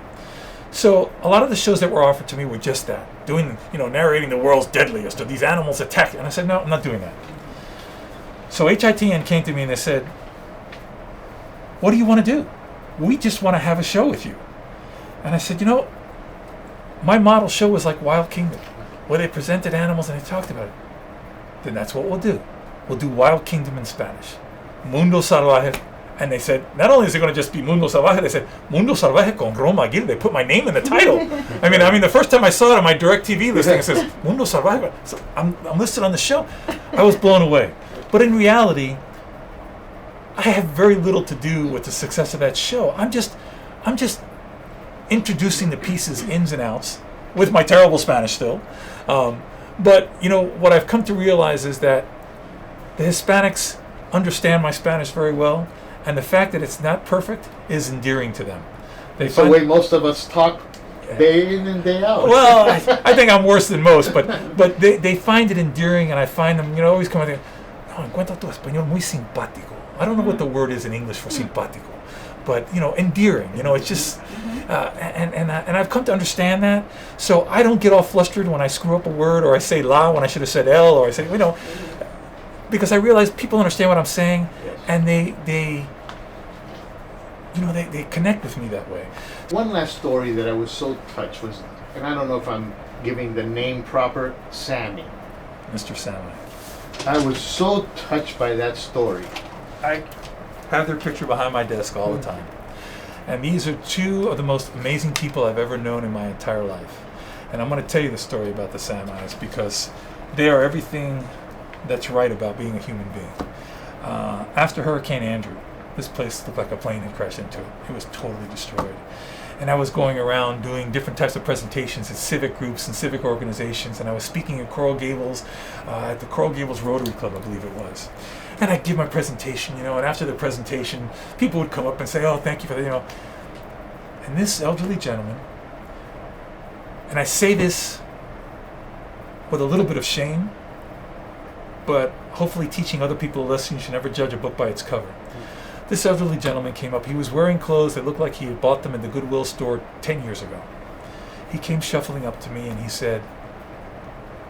So a lot of the shows that were offered to me were just that, narrating the world's deadliest, or these animals attack. And I said, no, I'm not doing that. So HITN came to me and they said, what do you want to do? We just want to have a show with you. And I said, my model show was like Wild Kingdom, where they presented animals and they talked about it. Then that's what we'll do. we'll do Wild Kingdom in Spanish. Mundo Salvaje. And they said, not only is it going to just be Mundo Salvaje, they said, Mundo Salvaje con Mcgill. They put my name in the title. I mean, the first time I saw it on my DirecTV listing, it says, Mundo Salvaje. So I'm listed on the show. I was blown away. But in reality, I have very little to do with the success of that show. I'm just introducing the pieces, ins and outs, with my terrible Spanish still. But, what I've come to realize is that the Hispanics understand my Spanish very well. And the fact that it's not perfect is endearing to them. It's the way most of us talk day in and day out. Well, I think I'm worse than most, but they find it endearing, and I find them, always coming there, no, encuentro tu español muy simpático. I don't know what the word is in English for simpático, but, endearing. It's just, and I've come to understand that. So I don't get all flustered when I screw up a word, or I say la when I should have said el, or I say, because I realize people understand what I'm saying, and they connect with me that way. One last story that I was so touched was, and I don't know if I'm giving the name proper, Sammy. Mr. Sammy. I was so touched by that story. I have their picture behind my desk all the time. And these are two of the most amazing people I've ever known in my entire life. And I'm going to tell you the story about the Samis because they are everything that's right about being a human being. After Hurricane Andrew, this place looked like a plane had crashed into it. It was totally destroyed. And I was going around doing different types of presentations at civic groups and civic organizations, and I was speaking at Coral Gables, at the Coral Gables Rotary Club, I believe it was. And I'd give my presentation, and after the presentation, people would come up and say, oh, thank you for that, And this elderly gentleman, and I say this with a little bit of shame, but hopefully teaching other people a lesson: you should never judge a book by its cover. This elderly gentleman came up. He was wearing clothes that looked like he had bought them in the Goodwill store 10 years ago. He came shuffling up to me and he said,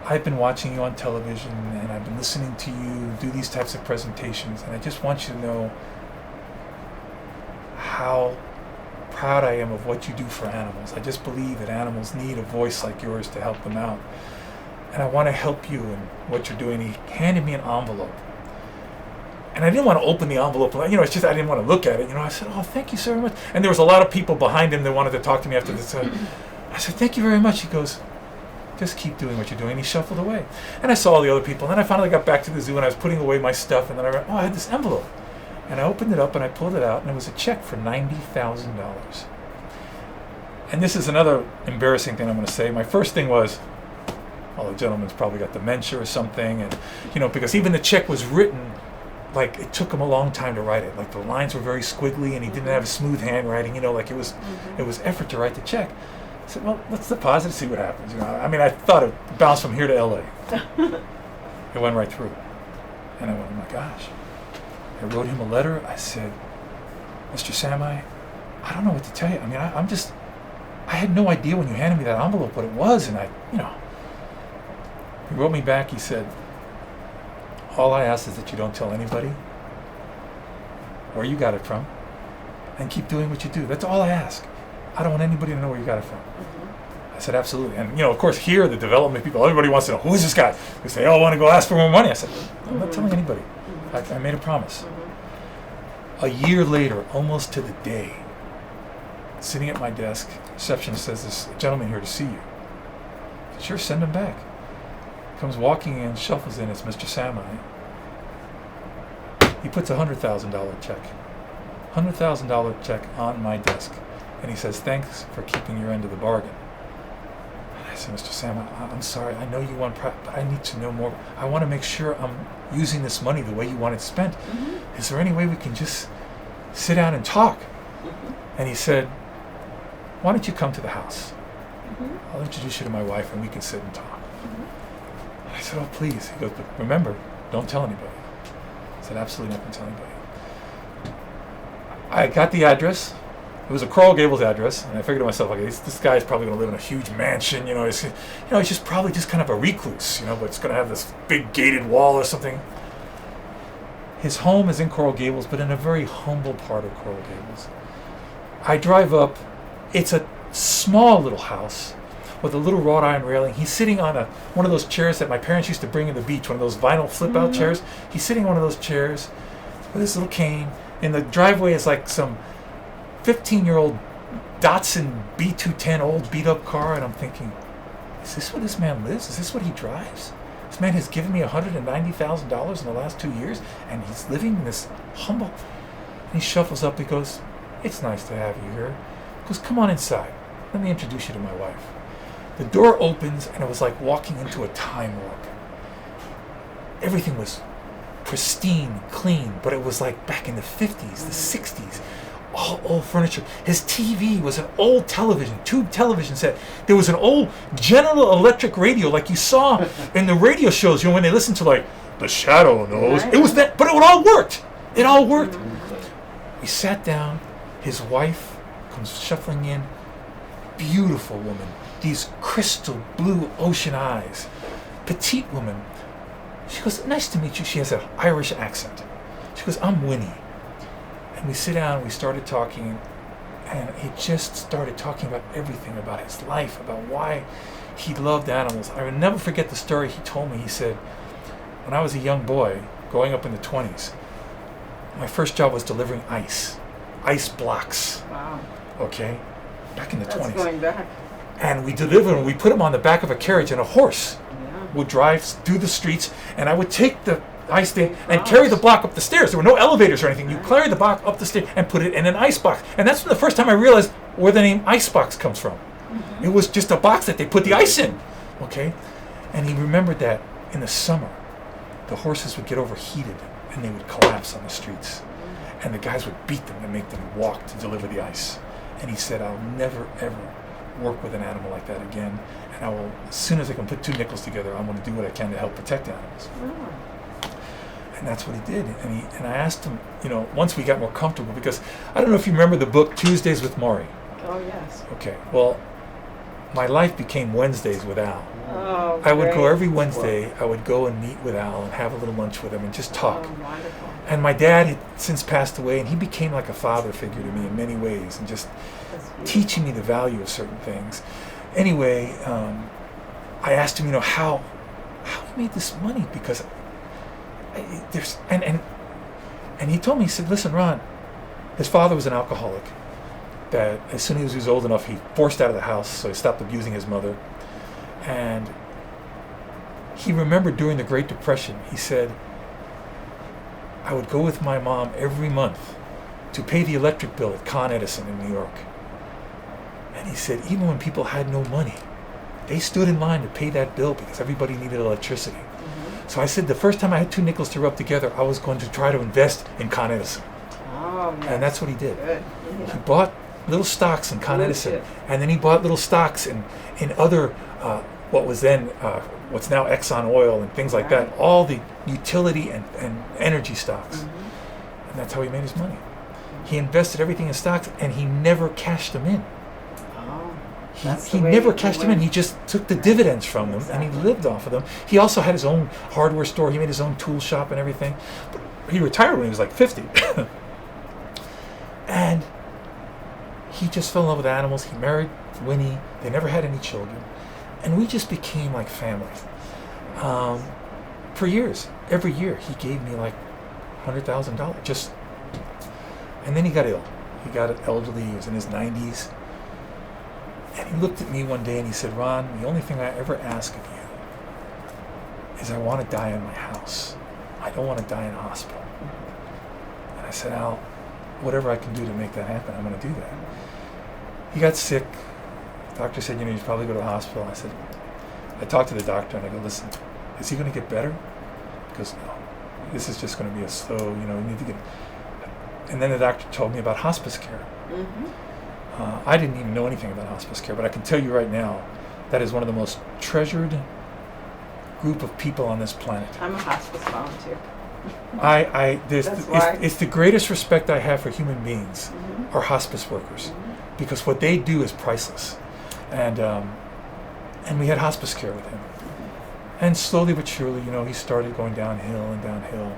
I've been watching you on television and I've been listening to you do these types of presentations, and I just want you to know how proud I am of what you do for animals. I just believe that animals need a voice like yours to help them out. And I want to help you in what you're doing. He handed me an envelope. And I didn't want to open the envelope. It's just I didn't want to look at it. I said, oh, thank you so very much. And there was a lot of people behind him that wanted to talk to me after this. I said, thank you very much. He goes, just keep doing what you're doing. He shuffled away. And I saw all the other people. And then I finally got back to the zoo and I was putting away my stuff. And then I read, I had this envelope. And I opened it up and I pulled it out. And it was a check for $90,000. And this is another embarrassing thing I'm going to say. My first thing was, the gentleman's probably got dementia or something. And, because even the check was written, like it took him a long time to write it. Like the lines were very squiggly and he didn't have a smooth handwriting, like it was effort to write the check. I said, well, let's deposit and see what happens. I thought it bounced from here to LA. It went right through. And I went, oh my gosh. I wrote him a letter. I said, Mr. Sami, I don't know what to tell you. I had no idea when you handed me that envelope what it was. And he wrote me back. He said, all I ask is that you don't tell anybody where you got it from and keep doing what you do. That's all I ask. I don't want anybody to know where you got it from. I said, absolutely. And, of course, here, the development people, everybody wants to know, who is this guy? They say, I want to go ask for more money. I said, I'm not telling anybody. I made a promise. A year later, almost to the day, sitting at my desk, receptionist says, there's a gentleman here to see you. I said, sure, send him back. Comes walking in, shuffles in, it's Mr. Sami. He puts a $100,000 check. $100,000 check on my desk. And he says, thanks for keeping your end of the bargain. And I said, Mr. Sami, I'm sorry, I know you want but I need to know more. I want to make sure I'm using this money the way you want it spent. Mm-hmm. Is there any way we can just sit down and talk? Mm-hmm. And he said, why don't you come to the house? Mm-hmm. I'll introduce you to my wife and we can sit and talk. I said, oh, please. He goes, but remember, don't tell anybody. I said, absolutely not going to tell anybody. I got the address. It was a Coral Gables address, and I figured to myself, okay, this guy's probably going to live in a huge mansion. He's just probably just kind of a recluse, but it's going to have this big gated wall or something. His home is in Coral Gables, but in a very humble part of Coral Gables. I drive up. It's a small little house with a little wrought iron railing. He's sitting on one of those chairs that my parents used to bring in the beach, one of those vinyl flip-out chairs. He's sitting on one of those chairs with his little cane. In the driveway is like some 15-year-old Datsun B210 old beat-up car, and I'm thinking, is this where this man lives? Is this what he drives? This man has given me $190,000 in the last 2 years, and he's living in this humble... And he shuffles up, he goes, it's nice to have you here. He goes, come on inside. Let me introduce you to my wife. The door opens, and it was like walking into a time warp. Everything was pristine, clean, but it was like back in the 50s, the 60s. All old furniture. His TV was an old television, tube television set. There was an old General Electric radio, like you saw in the radio shows, when they listened to like The Shadow knows. It was that, but it all worked. It all worked. We sat down. His wife comes shuffling in. Beautiful woman. These crystal blue ocean eyes. Petite woman. She goes, nice to meet you. She has an Irish accent. She goes, I'm Winnie. And we sit down, we started talking, and he just started talking about everything, about his life, about why he loved animals. I will never forget the story he told me. He said, when I was a young boy, growing up in the 20s, my first job was delivering ice blocks. Wow. Okay? Back in the 20s. That's going back. And we delivered them, we put them on the back of a carriage, and a horse would drive through the streets, and I would take the ice thing and carry the block up the stairs. There were no elevators or anything. You carry the block up the stairs and put it in an ice box. And that's when the first time I realized where the name icebox comes from. It was just a box that they put the ice in. Okay? And he remembered that in the summer, the horses would get overheated and they would collapse on the streets. And the guys would beat them and make them walk to deliver the ice. And he said, I'll never, ever work with an animal like that again. And I will, as soon as I can put two nickels together, I'm going to do what I can to help protect animals. And that's what he did. And I asked him, once we got more comfortable, because I don't know if you remember the book Tuesdays with Maury. Oh, yes. Okay. Well, my life became Wednesdays with Al. Oh, I would go every Wednesday. I would go and meet with Al and have a little lunch with him and just talk. Oh, wonderful. And my dad had since passed away, and he became like a father figure to me in many ways, and just teaching me the value of certain things. Anyway, I asked him, how he made this money, because there's and he told me, he said, listen, Ron, his father was an alcoholic that as soon as he was old enough, he forced out of the house, so he stopped abusing his mother. And he remembered during the Great Depression, he said, I would go with my mom every month to pay the electric bill at Con Edison in New York. And he said, even when people had no money, they stood in line to pay that bill because everybody needed electricity. So I said the first time I had two nickels to rub together, I was going to try to invest in Con Edison. Oh, yes. And that's what he did. Good. Yeah. He bought little stocks in Con Edison, and then he bought little stocks in other, what was then, what's now Exxon Oil and things like that, all the utility and energy stocks. And that's how he made his money. He invested everything in stocks, and he never cashed them in. He never cashed them in. He just took the dividends from them, and he lived off of them. He also had his own hardware store. He made his own tool shop and everything. But he retired when he was like 50. And he just fell in love with animals. He married Winnie. They never had any children. And we just became like family. For years, every year, he gave me like $100,000. And then he got ill. He got elderly. He was in his 90s. And he looked at me one day and he said, Ron, the only thing I ever ask of you is I want to die in my house. I don't want to die in a hospital. And I said, Al, whatever I can do to make that happen, I'm going to do that. He got sick. The doctor said, you should probably go to the hospital. I talked to the doctor and I go, listen, is he going to get better? Because no, this is just going to be a slow, you need to get... And then the doctor told me about hospice care. I didn't even know anything about hospice care, but I can tell you right now, that is one of the most treasured group of people on this planet. I'm a hospice volunteer. It's the greatest respect I have for human beings are hospice workers, because what they do is priceless. And we had hospice care with him. And slowly but surely, he started going downhill and downhill.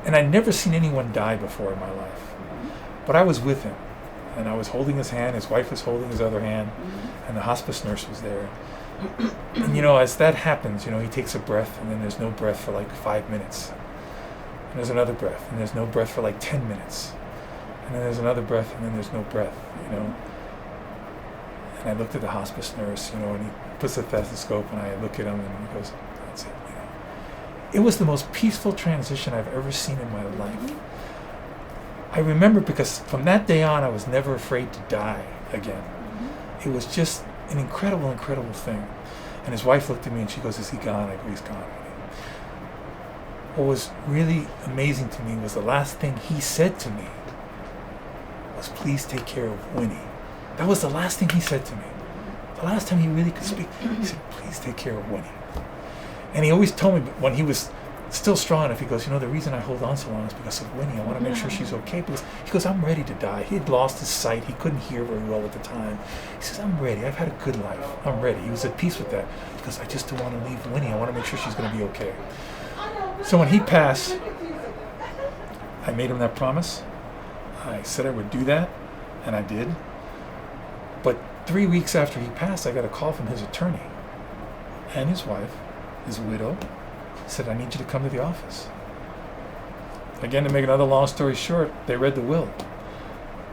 And I'd never seen anyone die before in my life. But I was with him. And I was holding his hand, his wife was holding his other hand, and the hospice nurse was there. And as that happens, he takes a breath, and then there's no breath for like 5 minutes. And there's another breath, and there's no breath for like 10 minutes. And then there's another breath, and then there's no breath, And I looked at the hospice nurse, and he puts the stethoscope, and I look at him, and he goes, that's it, It was the most peaceful transition I've ever seen in my life. I remember because from that day on, I was never afraid to die again. It was just an incredible, incredible thing. And his wife looked at me and she goes, is he gone? I go, he's gone. What was really amazing to me was the last thing he said to me was, please take care of Winnie. That was the last thing he said to me. The last time he really could speak. He said, please take care of Winnie. And he always told me when he was still strong enough, he goes, the reason I hold on so long is because of Winnie. I want to make sure she's okay. Because he goes, I'm ready to die. He had lost his sight. He couldn't hear very well at the time. He says, I'm ready. I've had a good life. I'm ready. He was at peace with that. Because I just don't want to leave Winnie. I want to make sure she's going to be okay. So when he passed, I made him that promise. I said I would do that, and I did. But 3 weeks after he passed, I got a call from his attorney and his wife, his widow, said, I need you to come to the office. Again, to make another long story short, they read the will.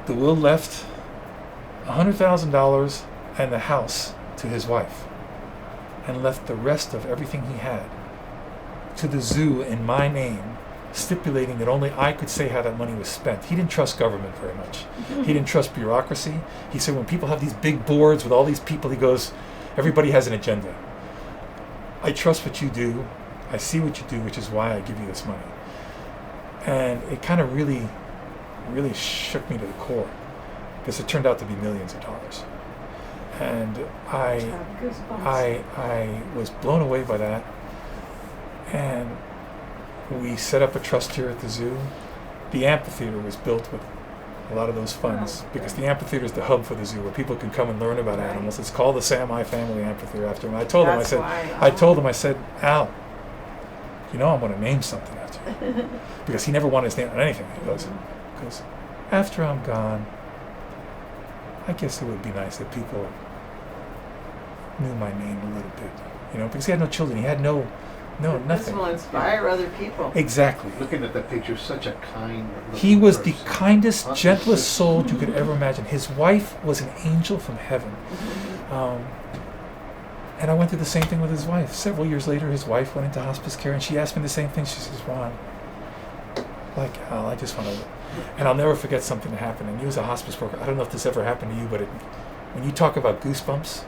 The will left $100,000 and the house to his wife, and left the rest of everything he had to the zoo in my name, stipulating that only I could say how that money was spent. He didn't trust government very much. He didn't trust bureaucracy. He said, when people have these big boards with all these people, he goes, everybody has an agenda. I trust what you do. I see what you do, which is why I give you this money. And it kind of really, really shook me to the core, because it turned out to be millions of dollars. And I was blown away by that. And we set up a trust here at the zoo. The amphitheater was built with a lot of those funds, because the amphitheater is the hub for the zoo where people can come and learn about animals. It's called the Sami family amphitheater after him. I told him, I said, Al, I'm going to name something after you. Because he never wanted his name on anything. He goes, after I'm gone, I guess it would be nice if people knew my name a little bit. Because he had no children. He had no nothing. This will inspire other people. Exactly. Looking at the picture, such a kind. He was the kindest, gentlest soul you could ever imagine. His wife was an angel from heaven. And I went through the same thing with his wife. Several years later, his wife went into hospice care, and she asked me the same thing. She says, Ron, like Al, I just want to... And I'll never forget something that happened. And he was a hospice worker. I don't know if this ever happened to you, but when you talk about goosebumps,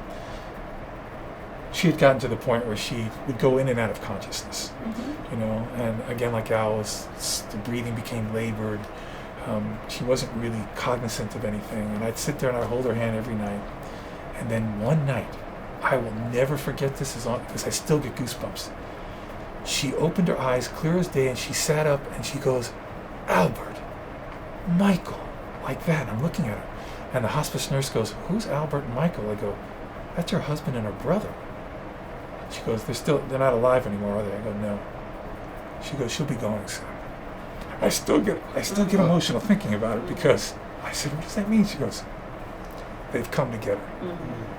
she had gotten to the point where she would go in and out of consciousness, and again, like Al, the breathing became labored. She wasn't really cognizant of anything, and I'd sit there and I'd hold her hand every night. And then one night, I will never forget this, because I still get goosebumps. She opened her eyes clear as day, and she sat up and she goes, Albert, Michael, like that. I'm looking at her, and the hospice nurse goes, who's Albert and Michael? I go, that's her husband and her brother. She goes, they're not alive anymore, are they? I go, no. She goes, she'll be going soon. I still get emotional thinking about it, because I said, what does that mean? She goes, they've come together.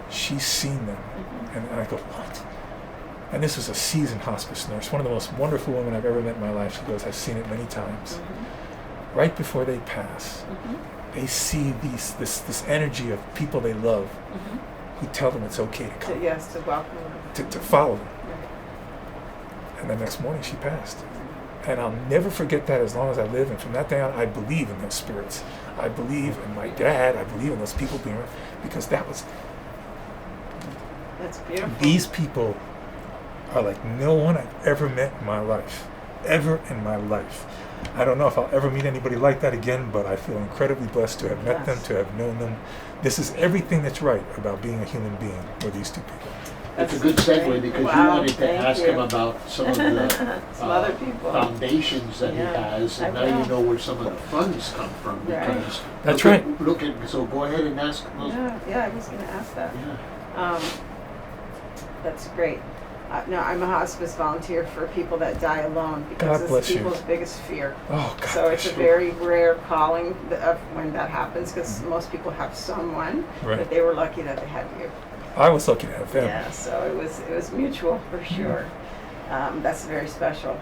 She's seen them. And I go, what? And this was a seasoned hospice nurse, one of the most wonderful women I've ever met in my life. She goes, I've seen it many times. Right before they pass, they see this energy of people they love, who tell them it's okay to come. Yes, to welcome them. To follow them. And the next morning she passed. And I'll never forget that as long as I live. And from that day on, I believe in those spirits. I believe in my dad. I believe in those people being around. Because that's beautiful. These people are like no one I've ever met in my life. Ever in my life. I don't know if I'll ever meet anybody like that again, but I feel incredibly blessed to have met them, to have known them. This is everything that's right about being a human being with these two people. It's a good segue, because you wanted to ask him about some of the other people. Foundations that he has, and now you know where some of the funds come from. Because That's right. So go ahead and ask. Yeah, I was going to ask that. Yeah. That's great. No, I'm a hospice volunteer for people that die alone because God bless it's you. people's biggest fear. Oh, God So it's bless a you. very rare calling of when that happens because most people have someone, Right. but they were lucky that they had you. I was lucky to have them. Yeah, so it was mutual for sure. That's very special.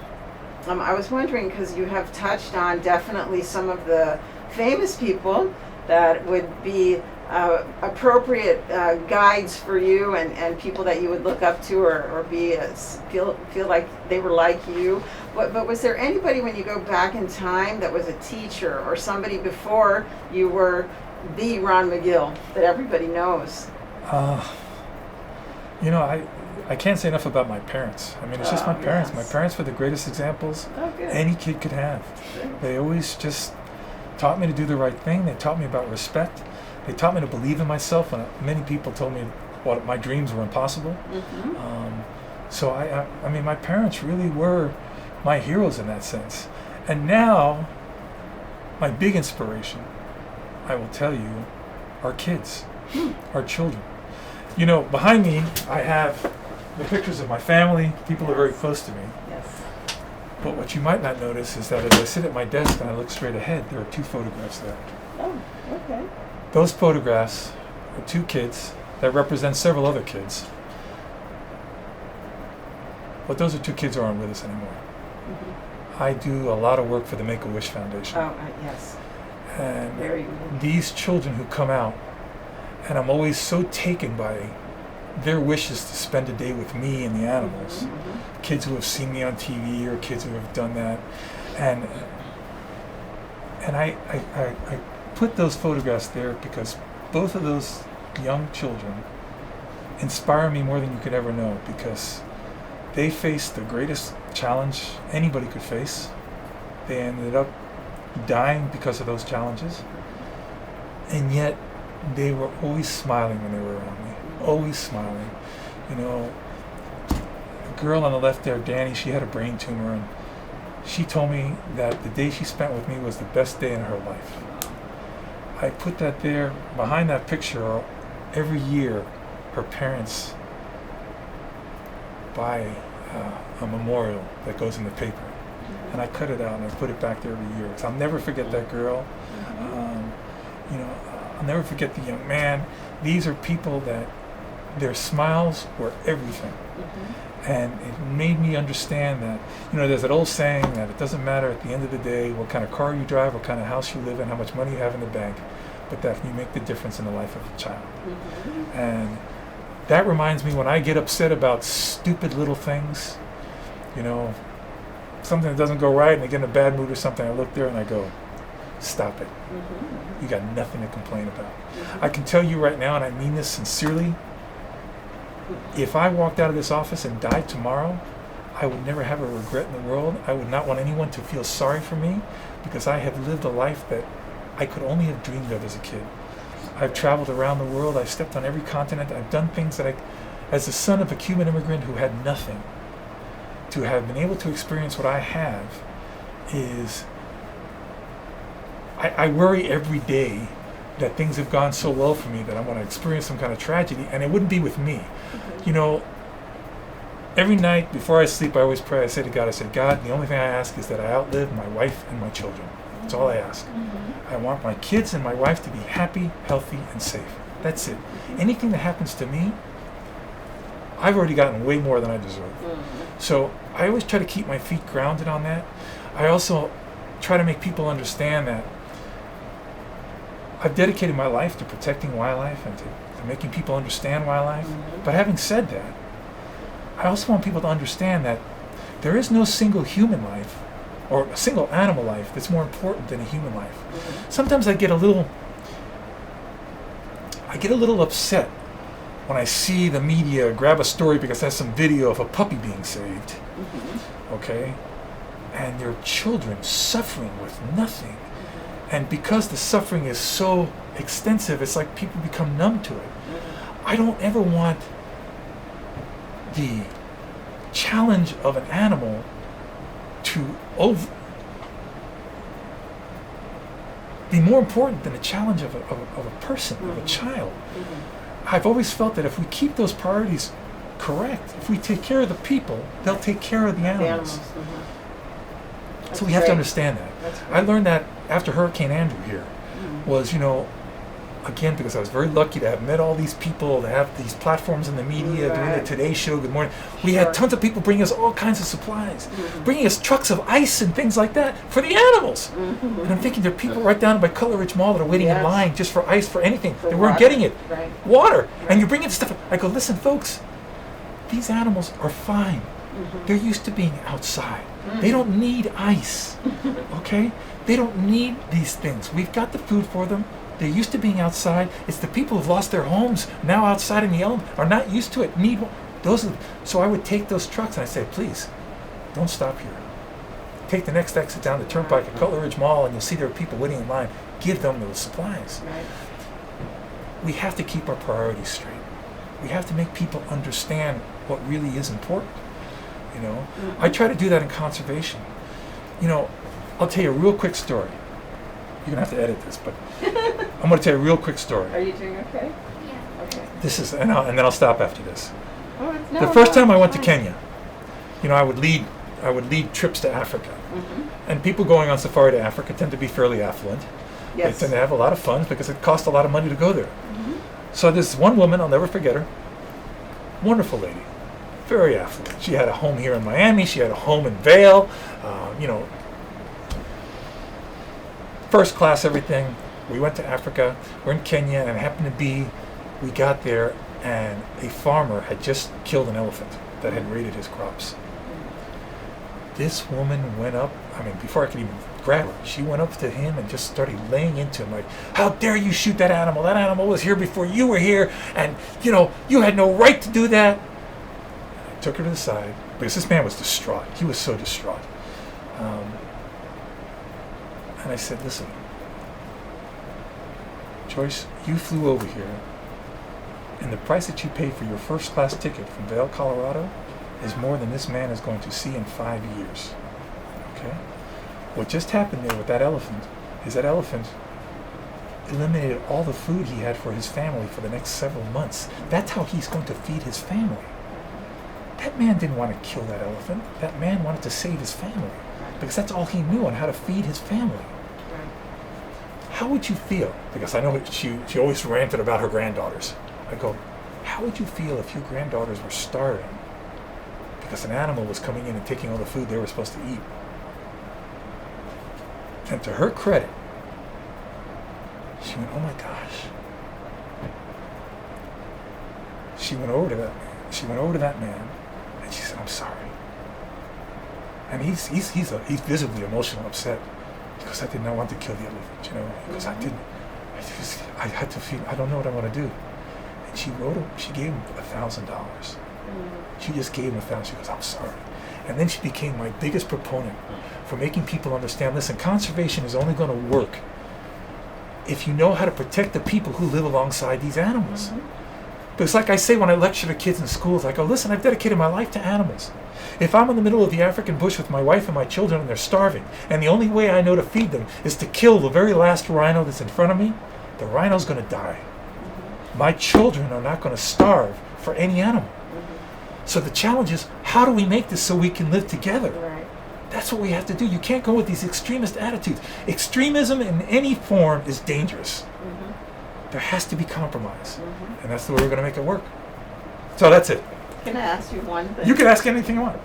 I was wondering because you have touched on definitely some of the famous people that would be appropriate guides for you and people that you would look up to or be feel like they were like you. But was there anybody when you go back in time that was a teacher or somebody before you were the Ron Mcgill that everybody knows? You know, I can't say enough about my parents. I mean, it's just my parents. Yes. My parents were the greatest examples Oh, good. any kid could have. Good. They always just taught me to do the right thing. They taught me about respect. They taught me to believe in myself when many people told me what my dreams were impossible. So I mean, my parents really were my heroes in that sense. And now, my big inspiration, I will tell you, are kids, are children. You know, behind me, I have the pictures of my family. People are very close to me. Yes. But what you might not notice is that as I sit at my desk and I look straight ahead, there are 2 photographs there. Oh, okay. Those photographs are 2 kids that represent several other kids. But those are 2 kids who aren't with us anymore. I do a lot of work for the Make-A-Wish Foundation. Oh, yes. And Very good. these children who come out, and I'm always so taken by their wishes to spend a day with me and the animals. Kids who have seen me on TV or kids who have done that. And I put those photographs there because both of those young children inspire me more than you could ever know, because they faced the greatest challenge anybody could face. They ended up dying because of those challenges. And yet, they were always smiling when they were around me. Always smiling. You know, the girl on the left there, Danny, she had a brain tumor, and she told me that the day she spent with me was the best day in her life. I put that there. Behind that picture, every year, her parents buy a memorial that goes in the paper. And I cut it out and I put it back there every year. 'Cause I'll never forget that girl. You know, I'll never forget the young man. These are people that their smiles were everything. And it made me understand that, you know, there's that old saying that it doesn't matter at the end of the day what kind of car you drive, what kind of house you live in, how much money you have in the bank, but that you make the difference in the life of a child. And that reminds me, when I get upset about stupid little things, you know, something that doesn't go right and I get in a bad mood or something, I look there and I go, stop it. You got nothing to complain about. I can tell you right now, and I mean this sincerely, if I walked out of this office and died tomorrow, I would never have a regret in the world. I would not want anyone to feel sorry for me, because I have lived a life that I could only have dreamed of as a kid. I've traveled around the world. I've stepped on every continent. I've done things that as the son of a Cuban immigrant who had nothing, to have been able to experience what I have is, I worry every day that things have gone so well for me that I'm going to experience some kind of tragedy, and it wouldn't be with me. You know, every night before I sleep, I always pray. I say to God, I say, God, the only thing I ask is that I outlive my wife and my children. That's all I ask. I want my kids and my wife to be happy, healthy, and safe. That's it. Anything that happens to me, I've already gotten way more than I deserve. So I always try to keep my feet grounded on that. I also try to make people understand that I've dedicated my life to protecting wildlife and to making people understand wildlife. But having said that, I also want people to understand that there is no single human life or a single animal life that's more important than a human life. Sometimes I get a little upset when I see the media grab a story because there's some video of a puppy being saved, okay? And there are children suffering with nothing. And because the suffering is so extensive, it's like people become numb to it. I don't ever want the challenge of an animal to be more important than the challenge of a person, of a child. I've always felt that if we keep those priorities correct. If we take care of the people, they'll take care of the animals. So we have to understand that. I learned that after Hurricane Andrew here. Was, again, because I was very lucky to have met all these people, to have these platforms in the media, doing the Today Show, Good Morning. We had tons of people bringing us all kinds of supplies, bringing us trucks of ice and things like that for the animals. And I'm thinking there are people right down by Cutler Ridge Mall that are waiting in line just for ice, for anything. They weren't getting it. Water. And you're bringing stuff. I go, listen, folks, these animals are fine. They're used to being outside. They don't need ice. Okay? They don't need these things. We've got the food for them. They're used to being outside. It's the people who've lost their homes now outside in the element, are not used to it. So I would take those trucks and I say, please, don't stop here. Take the next exit down the turnpike at Cutler Ridge Mall, and you'll see there are people waiting in line. Give them those supplies. We have to keep our priorities straight. We have to make people understand what really is important. I try to do that in conservation. I'll tell you a real quick story. You're gonna have to edit this, but I'm gonna tell you a real quick story. Are you doing okay? Yeah. Okay. This is, and then I'll stop after this. No, The first time I went to Kenya, I would lead trips to Africa, and people going on safari to Africa tend to be fairly affluent. They tend to have a lot of funds because it costs a lot of money to go there. So this one woman, I'll never forget her, wonderful lady, very affluent. She had a home here in Miami. She had a home in Vail. First class everything. We went to Africa. We're in Kenya, and it happened to be, we got there, and a farmer had just killed an elephant that had raided his crops. This woman went up, before I could even grab her, she went up to him and just started laying into him like, how dare you shoot that animal? That animal was here before you were here, and you had no right to do that. I took her to the side, because this man was distraught. He was so distraught. And I said, listen, Joyce, you flew over here, and the price that you paid for your first class ticket from Vail, Colorado, is more than this man is going to see in 5 years. Okay? What just happened there with that elephant is that elephant eliminated all the food he had for his family for the next several months. That's how he's going to feed his family. That man didn't want to kill that elephant. That man wanted to save his family, because that's all he knew on how to feed his family. How would you feel? Because I know she always ranted about her granddaughters. I go, how would you feel if your granddaughters were starving because an animal was coming in and taking all the food they were supposed to eat? And to her credit, she went, oh my gosh. She went over to that man, and she said, I'm sorry. And he's visibly emotional, upset, because I did not want to kill the elephant, because I had to feel, I don't know what I want to do. And she gave him $1,000. She just gave him $1,000. She goes, I'm sorry. And then she became my biggest proponent for making people understand, listen, conservation is only going to work if you know how to protect the people who live alongside these animals. Because like I say when I lecture to kids in schools, I go, listen, I've dedicated my life to animals. If I'm in the middle of the African bush with my wife and my children and they're starving, and the only way I know to feed them is to kill the very last rhino that's in front of me, the rhino's going to die. My children are not going to starve for any animal. So the challenge is, how do we make this so we can live together? That's what we have to do. You can't go with these extremist attitudes. Extremism in any form is dangerous. There has to be compromise. And that's the way we're going to make it work. So that's it. Can I ask you one thing? You can ask anything you want.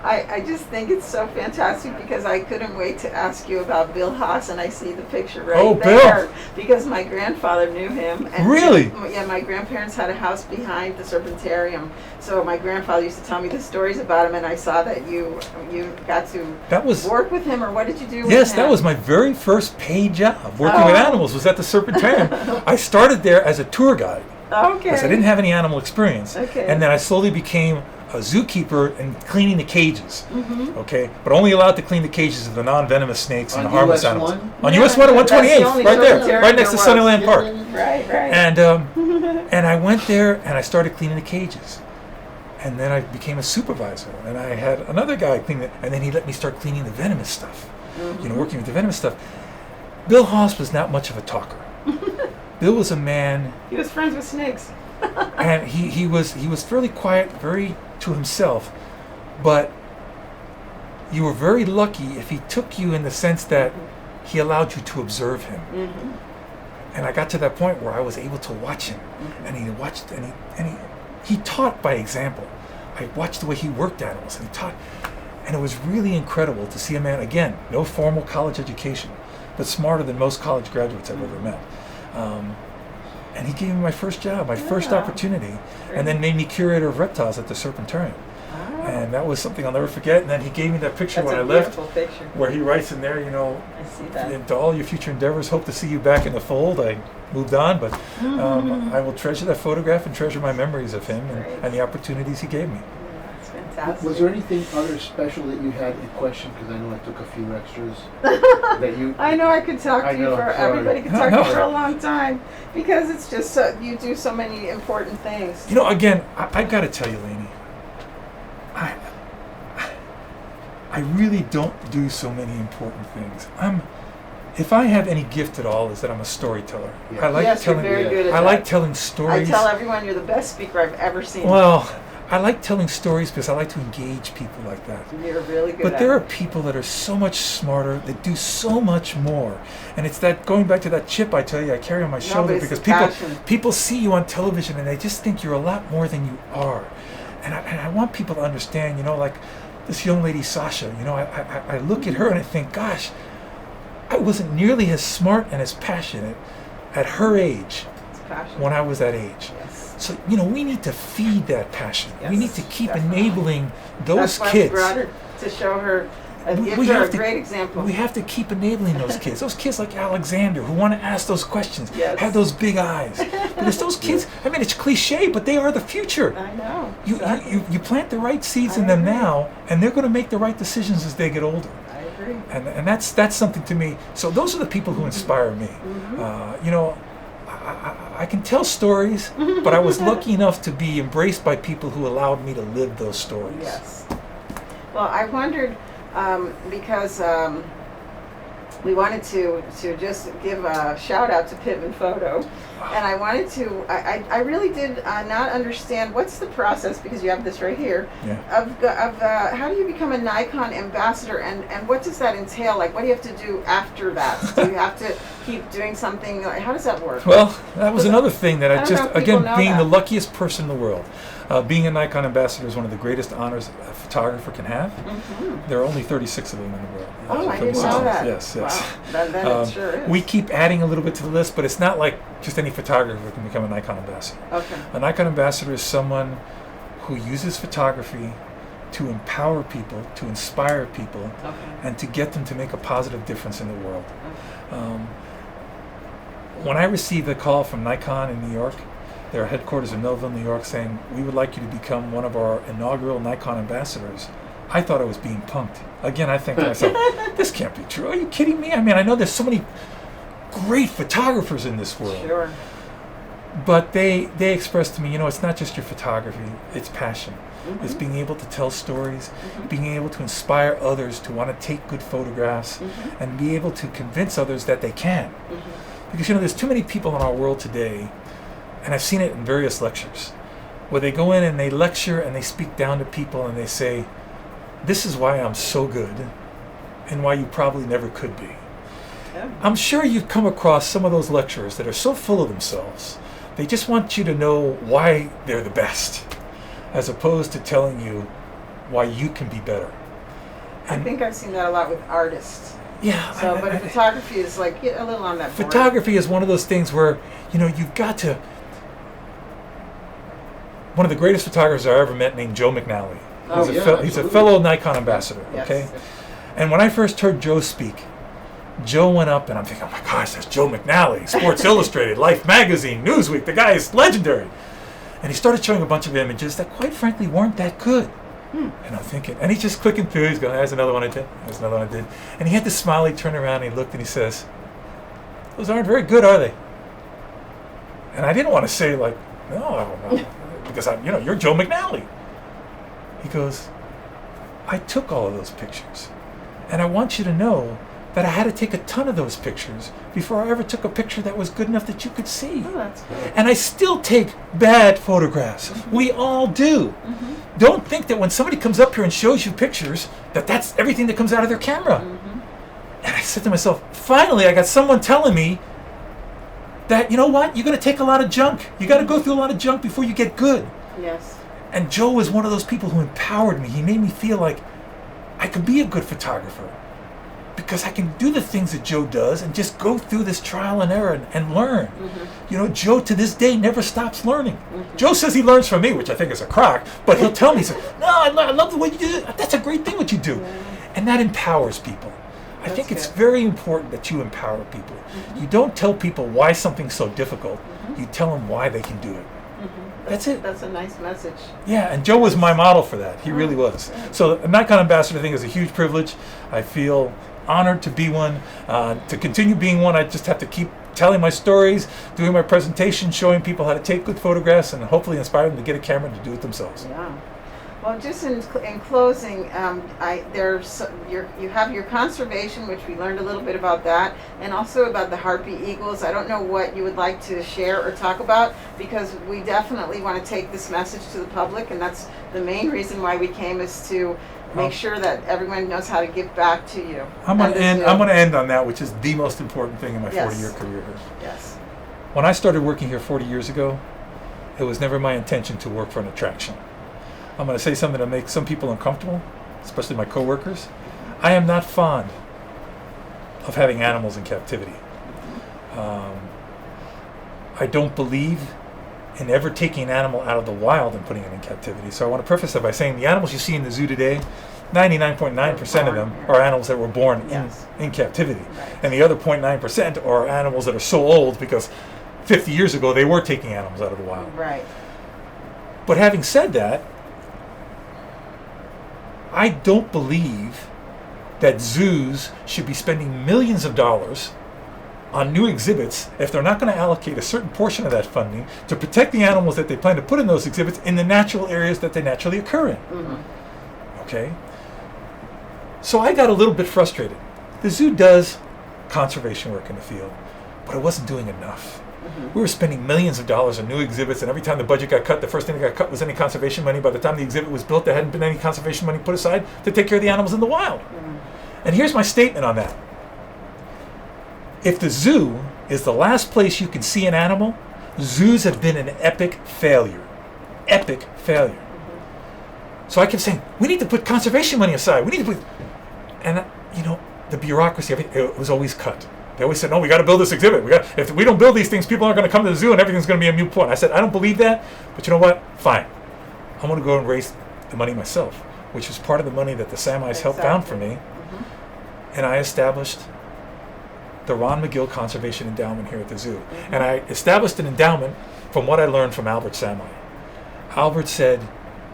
I just think it's so fantastic because I couldn't wait to ask you about Bill Haas, and I see the picture right there. Bill. Because my grandfather knew him. And really? Yeah, my grandparents had a house behind the Serpentarium. So my grandfather used to tell me the stories about him, and I saw that you got to work with him, or what did you do with him? Yes, that was my very first paid job, working with animals, was at the Serpentarium. I started there as a tour guide. Okay. Because I didn't have any animal experience. Okay. And then I slowly became a zookeeper and cleaning the cages. Okay, but only allowed to clean the cages of the non-venomous snakes and the harmless animals. On US 1 at 128th, right there, right next to Sunnyland Park. Right. And I went there and I started cleaning the cages. And then I became a supervisor, and I had another guy clean it, and then he let me start cleaning the venomous stuff. Working with the venomous stuff. Bill Haas was not much of a talker. Bill was a man. He was friends with snakes. And he was fairly quiet, very to himself, but you were very lucky if he took you in the sense that he allowed you to observe him. And I got to that point where I was able to watch him, and he watched, and he taught by example. I watched the way he worked animals, and he taught, and it was really incredible to see a man, again, no formal college education, but smarter than most college graduates I've ever met. And he gave me my first job, my first opportunity, and then made me curator of reptiles at the Serpentarium. And that was something I'll never forget. And then he gave me that picture when I left, where he writes in there, I see that. into all your future endeavors, hope to see you back in the fold. I moved on, but I will treasure that photograph and treasure my memories of him and the opportunities he gave me. That's fantastic. Was there anything other special that you had in question? Because I know I took a few extras that you. I know I could talk to you for sorry. everybody could talk to you for a long time because it's just so, you do so many important things. Again, I got to tell you, Lainey, I really don't do so many important things. If I have any gift at all, is that I'm a storyteller. Yeah. I like Yes, you're telling. very good at I that. like telling I stories. tell everyone you're the best speaker I've ever seen. Well, I like telling stories because I like to engage people like that. You're really good But at there it. are people that are so much smarter, that do so much more. And it's that, going back to that chip I tell you I carry on my shoulder, but it's because passion. people see you on television and they just think you're a lot more than you are. And I want people to understand, like this young lady, Sasha, I look at her and I think, gosh, I wasn't nearly as smart and as passionate at her age It's passion. when I was that age. Yes. So, we need to feed that passion. We Yes, need to keep definitely. enabling those That's why kids. we brought her to show her, give We her have a to- great example. We have to keep enabling those kids. Those kids like Alexander who want to ask those questions, Yes. have those big eyes. Because those kids, it's cliche, but they are the future. I know. You, exactly. you plant the right seeds I in them agree. now, and they're going to make the right decisions as they get older. I agree. And that's something to me. So those are the people who inspire me. I can tell stories, but I was lucky enough to be embraced by people who allowed me to live those stories. Yes. Well, I wondered, because we wanted to just give a shout out to Pittman Photo, and I wanted to, I really did not understand what's the process, because you have this right here, Yeah. of how do you become a Nikon ambassador, and what does that entail? Like, what do you have to do after that? Do you have to keep doing something? Like, how does that work? Well, that was another thing that I don't know if people again, know being that. the luckiest person in the world. Being a Nikon ambassador is one of the greatest honors a photographer can have. There are only 36 of them in the world. Oh, I didn't 36 know of them. that. Yes. Wow. Then it sure is. We keep adding a little bit to the list, but it's not like just any photographer can become a Nikon ambassador. Okay. A Nikon ambassador is someone who uses photography to empower people, to inspire people, Okay. and to get them to make a positive difference in the world. When I received a call from Nikon in New York, their headquarters in Millville, New York, saying, we would like you to become one of our inaugural Nikon ambassadors, I thought I was being punked. Again, I think to myself, this can't be true. Are you kidding me? I know there's so many great photographers in this world. Sure. But they expressed to me, it's not just your photography, it's passion. It's being able to tell stories, being able to inspire others to want to take good photographs, and be able to convince others that they can. Because, there's too many people in our world today, and I've seen it in various lectures, where they go in and they lecture and they speak down to people and they say, this is why I'm so good and why you probably never could be. Yeah. I'm sure you've come across some of those lecturers that are so full of themselves. They just want you to know why they're the best, as opposed to telling you why you can be better. I think I've seen that a lot with artists. Yeah. So, but photography is like, get a little on that board. Photography is one of those things where, you've got to... One of the greatest photographers I ever met, named Joe McNally. Oh, He's, yeah, he's a absolutely. fellow Nikon ambassador, Yes. okay? And when I first heard Joe speak, Joe went up and I'm thinking, oh my gosh, that's Joe McNally, Sports Illustrated, Life Magazine, Newsweek, the guy is legendary. And he started showing a bunch of images that quite frankly weren't that good. And I'm thinking, and he's just clicking through, he's going, there's another one I did, there's another one I did. And he had this smile, he turned around and he looked and he says, those aren't very good, are they? And I didn't want to say like, no, I don't know, because you're Joe McNally. He goes, I took all of those pictures. And I want you to know that I had to take a ton of those pictures before I ever took a picture that was good enough that you could see. Oh, that's good. And I still take bad photographs. We all do. Don't think that when somebody comes up here and shows you pictures, that that's everything that comes out of their camera. And I said to myself, finally I got someone telling me that, you know what, you're going to take a lot of junk. You got to go through a lot of junk before you get good. Yes. And Joe was one of those people who empowered me. He made me feel like I could be a good photographer because I can do the things that Joe does and just go through this trial and error and learn. You know, Joe to this day never stops learning. Joe says he learns from me, which I think is a crock, but he'll tell me, no, I love the way you do it. That's a great thing what you do. And that empowers people. I think it's very important that you empower people. You don't tell people why something's so difficult. You tell them why they can do it. That's it. That's a nice message. Yeah, and Joe was my model for that. He really was. So the Nikon ambassador thing is a huge privilege. I feel honored to be one. To continue being one, I just have to keep telling my stories, doing my presentation, showing people how to take good photographs, and hopefully inspire them to get a camera and to do it themselves. Yeah. Well, just in closing, you have your conservation, which we learned a little bit about that, and also about the harpy eagles. I don't know what you would like to share or talk about, because we definitely want to take this message to the public, and that's the main reason why we came, is to make sure that everyone knows how to give back to you. I'm going to end on that, which is the most important thing in my 40-year career here. Yes. When I started working here 40 years ago, it was never my intention to work for an attraction. I'm going to say something to make some people uncomfortable, especially my coworkers. I am not fond of having animals in captivity. I don't believe in ever taking an animal out of the wild and putting it in captivity. So I want to preface that by saying the animals you see in the zoo today, 99.9% of them are animals that were born in captivity. Right. And the other 0.9% are animals that are so old because 50 years ago they were taking animals out of the wild. Right. But having said that, I don't believe that zoos should be spending millions of dollars on new exhibits if they're not going to allocate a certain portion of that funding to protect the animals that they plan to put in those exhibits in the natural areas that they naturally occur in. Okay? So I got a little bit frustrated. The zoo does conservation work in the field, but it wasn't doing enough. We were spending millions of dollars on new exhibits, and every time the budget got cut, the first thing that got cut was any conservation money. By the time the exhibit was built, there hadn't been any conservation money put aside to take care of the animals in the wild. And here's my statement on that. If the zoo is the last place you can see an animal, zoos have been an epic failure. Epic failure. So I kept saying, we need to put conservation money aside. We need to put... And, you know, the bureaucracy, it was always cut. They always said, no, we got to build this exhibit. If we don't build these things, people aren't going to come to the zoo and everything's going to be a moot point. I said, I don't believe that, but you know what? Fine. I'm going to go and raise the money myself, which was part of the money that the Samais helped found for me. And I established the Mcgill Conservation Endowment here at the zoo. And I established an endowment from what I learned from Albert Samai. Albert said,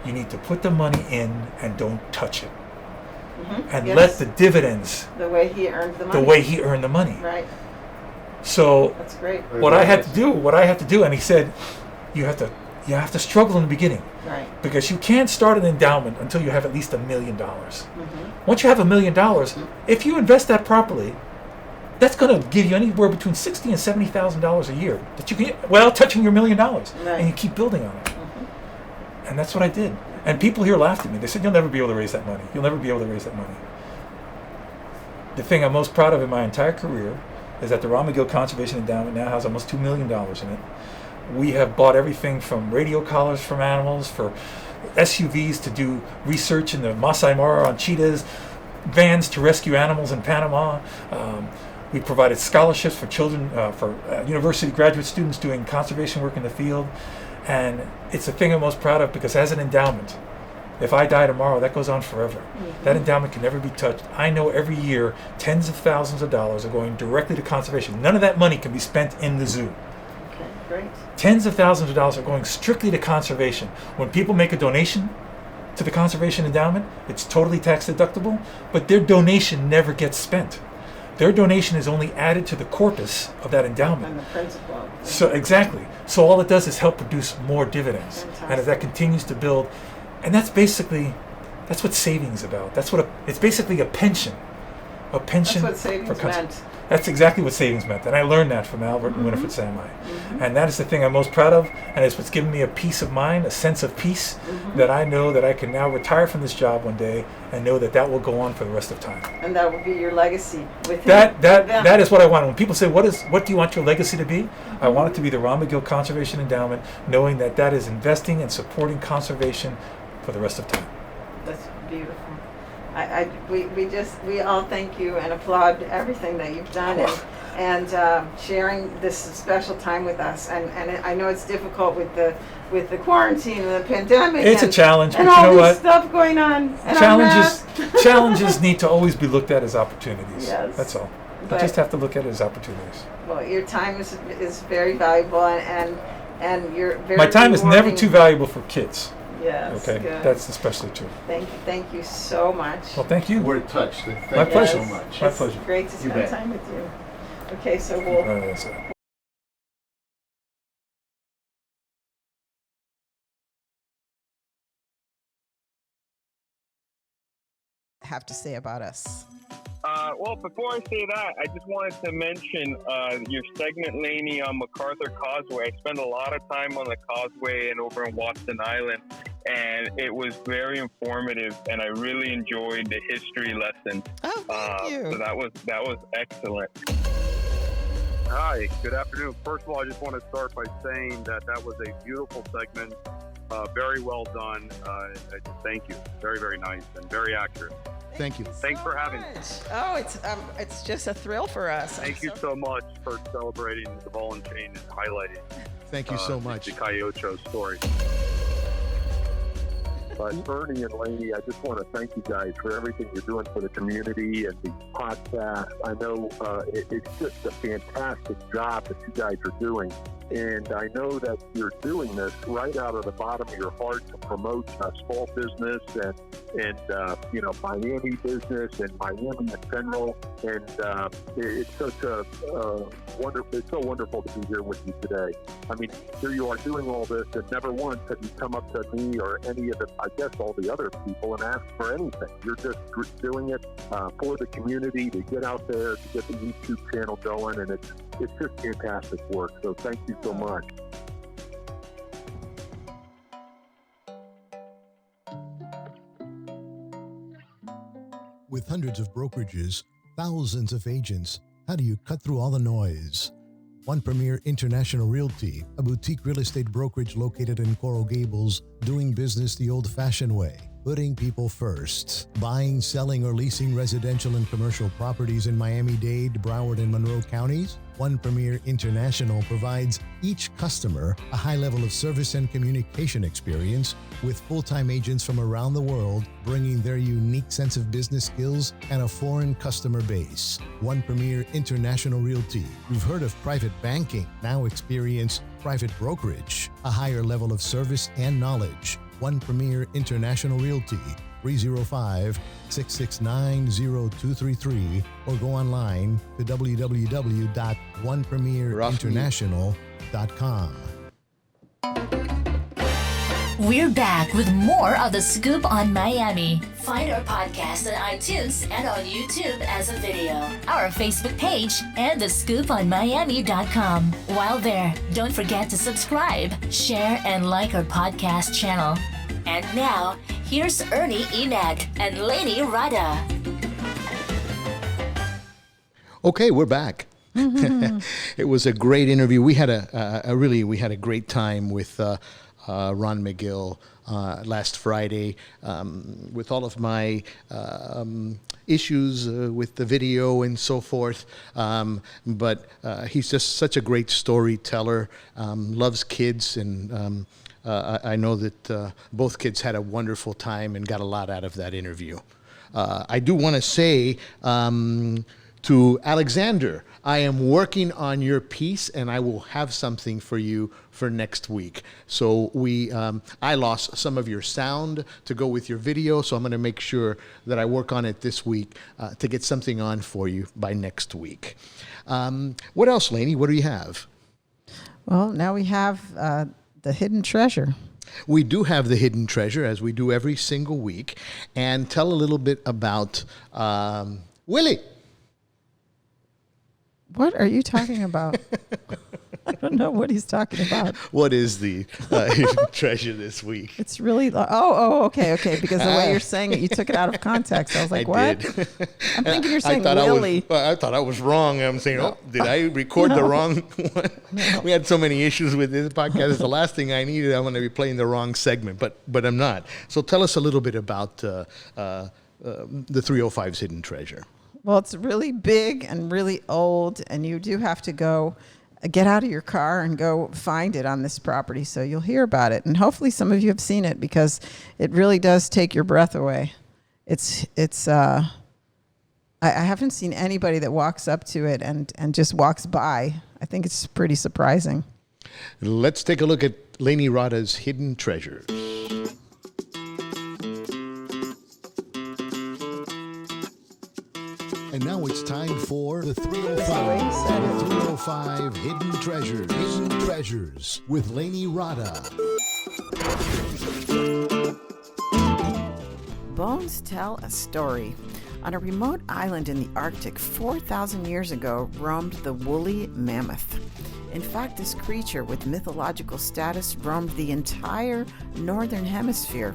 you need to put the money in and don't touch it. And let the dividends, the way he earned the money. Right. So that's great. What I had to do, and he said, you have to struggle in the beginning. Right. Because you can't start an endowment until you have at least $1 million. Once you have $1 million, if you invest that properly, that's going to give you anywhere between $60,000 and $70,000 a year that you can, without touching your $1 million, and you keep building on it. And that's what I did. And people here laughed at me. They said, you'll never be able to raise that money. You'll never be able to raise that money. The thing I'm most proud of in my entire career is that the Mcgill Conservation Endowment now has almost $2 million in it. We have bought everything from radio collars from animals, for SUVs to do research in the Masai Mara on cheetahs, vans to rescue animals in Panama. We provided scholarships for children, for university graduate students doing conservation work in the field. And it's the thing I'm most proud of, because as an endowment, if I die tomorrow, that goes on forever. That endowment can never be touched. I know every year tens of thousands of dollars are going directly to conservation. None of that money can be spent in the zoo. Okay, great. Tens of thousands of dollars are going strictly to conservation. When people make a donation to the conservation endowment, it's totally tax deductible, but their donation never gets spent. Their donation is only added to the corpus of that endowment. And the principal. So exactly. So all it does is help produce more dividends. Fantastic. And as that continues to build, and that's what saving is about. It's basically a pension. a pension. That's what savings meant. That's exactly what savings meant. And I learned that from Albert and Winifred Samai. And that is the thing I'm most proud of. And it's what's given me a peace of mind, a sense of peace, that I know that I can now retire from this job one day and know that that will go on for the rest of time. And that will be your legacy with that is what I want. When people say, what do you want your legacy to be? I want it to be the Mcgill Conservation Endowment, knowing that that is investing and supporting conservation for the rest of time. That's beautiful. We all thank you and applaud everything that you've done and sharing this special time with us. And I know it's difficult with the quarantine and the pandemic. It's a challenge, and but all you know this what? stuff going on. And Challenges need to always be looked at as opportunities. Yes. That's all. You But- just have to look at it as opportunities. Well, your time is very valuable and you're very. My time is never rewarding. too valuable for kids. Yes. Okay, Good. that's especially true. Thank you so much. Well, thank you. We're touched. Thank My you pleasure. so much. My It's pleasure. great to You spend bet. time with you. Okay, so we'll. That's it. Have to say about us. Well, before I say that, I just wanted to mention your segment, Lainey, on MacArthur Causeway. I spent a lot of time on the causeway and over in Watson Island, and it was very informative, and I really enjoyed the history lesson. Oh, thank you. So that was excellent. Hi, good afternoon. First of all, I just want to start by saying that was a beautiful segment, very well done. Thank you. Very, very nice and very accurate. Thank you. Thanks for having me. Oh, it's just a thrill for us. Thank you so much for celebrating the ball and chain and highlighting Thank you so much. the Coyote story. But Ernie and Lainey, I just want to thank you guys for everything you're doing for the community and the podcast. I know it's just a fantastic job that you guys are doing. And I know that you're doing this right out of the bottom of your heart to promote small business and Miami business and Miami in general. And it's such a wonderful. It's so wonderful to be here with you today. I mean, here you are doing all this, and never once have you come up to me or any of the, I guess, all the other people and asked for anything. You're just doing it for the community to get out there, to get the YouTube channel going, and it's just fantastic work. So thank you so much. With hundreds of brokerages, thousands of agents, how do you cut through all the noise? One Premier International Realty, a boutique real estate brokerage located in Coral Gables, doing business the old-fashioned way, putting people first. Buying, selling, or leasing residential and commercial properties in Miami-Dade, Broward, and Monroe counties? One Premier International provides each customer a high level of service and communication experience with full-time agents from around the world bringing their unique sense of business skills and a foreign customer base. One Premier International Realty. You've heard of private banking. Now experience private brokerage, a higher level of service and knowledge. One Premier International Realty. 305-669-0233 or go online to www.onepremierinternational.com. We're back with more of The Scoop on Miami. Find our podcast on iTunes and on YouTube as a video, our Facebook page, and thescooponmiami.com. While there, don't forget to subscribe, share, and like our podcast channel. And now, here's Ernie Enac and Lainey Rada. Okay, we're back. It was a great interview. We had we had a great time with Ron Mcgill last Friday with all of my issues with the video and so forth. But he's just such a great storyteller, loves kids, and I know that both kids had a wonderful time and got a lot out of that interview. I do want to say to Alexander, I am working on your piece, and I will have something for you for next week. So I lost some of your sound to go with your video, so I'm going to make sure that I work on it this week to get something on for you by next week. What else, Lainey? What do you have? Well, now we have the hidden treasure. We do have the hidden treasure, as we do every single week. And tell a little bit about Willie. What are you talking about? I don't know what he's talking about. What is the hidden treasure this week? It's really okay. Because the way you're saying it, you took it out of context. I was like, what? Did. I'm thinking you're saying Willie. Willie. I thought I was wrong. I'm saying, did I record the wrong one? No. We had so many issues with this podcast. It's the last thing I needed. I'm going to be playing the wrong segment, but I'm not. So tell us a little bit about the 305's hidden treasure. Well, it's really big and really old, and you do have to go get out of your car and go find it on this property. So you'll hear about it, and hopefully some of you have seen it because it really does take your breath away. I haven't seen anybody that walks up to it and just walks by. I think it's pretty surprising. Let's take a look at Lainey Rada's hidden treasures. And now it's time for the 305. The 305 Hidden Treasures. Hidden Treasures with Lainey Rada. Bones tell a story. On a remote island in the Arctic 4,000 years ago roamed the woolly mammoth. In fact, this creature with mythological status roamed the entire northern hemisphere.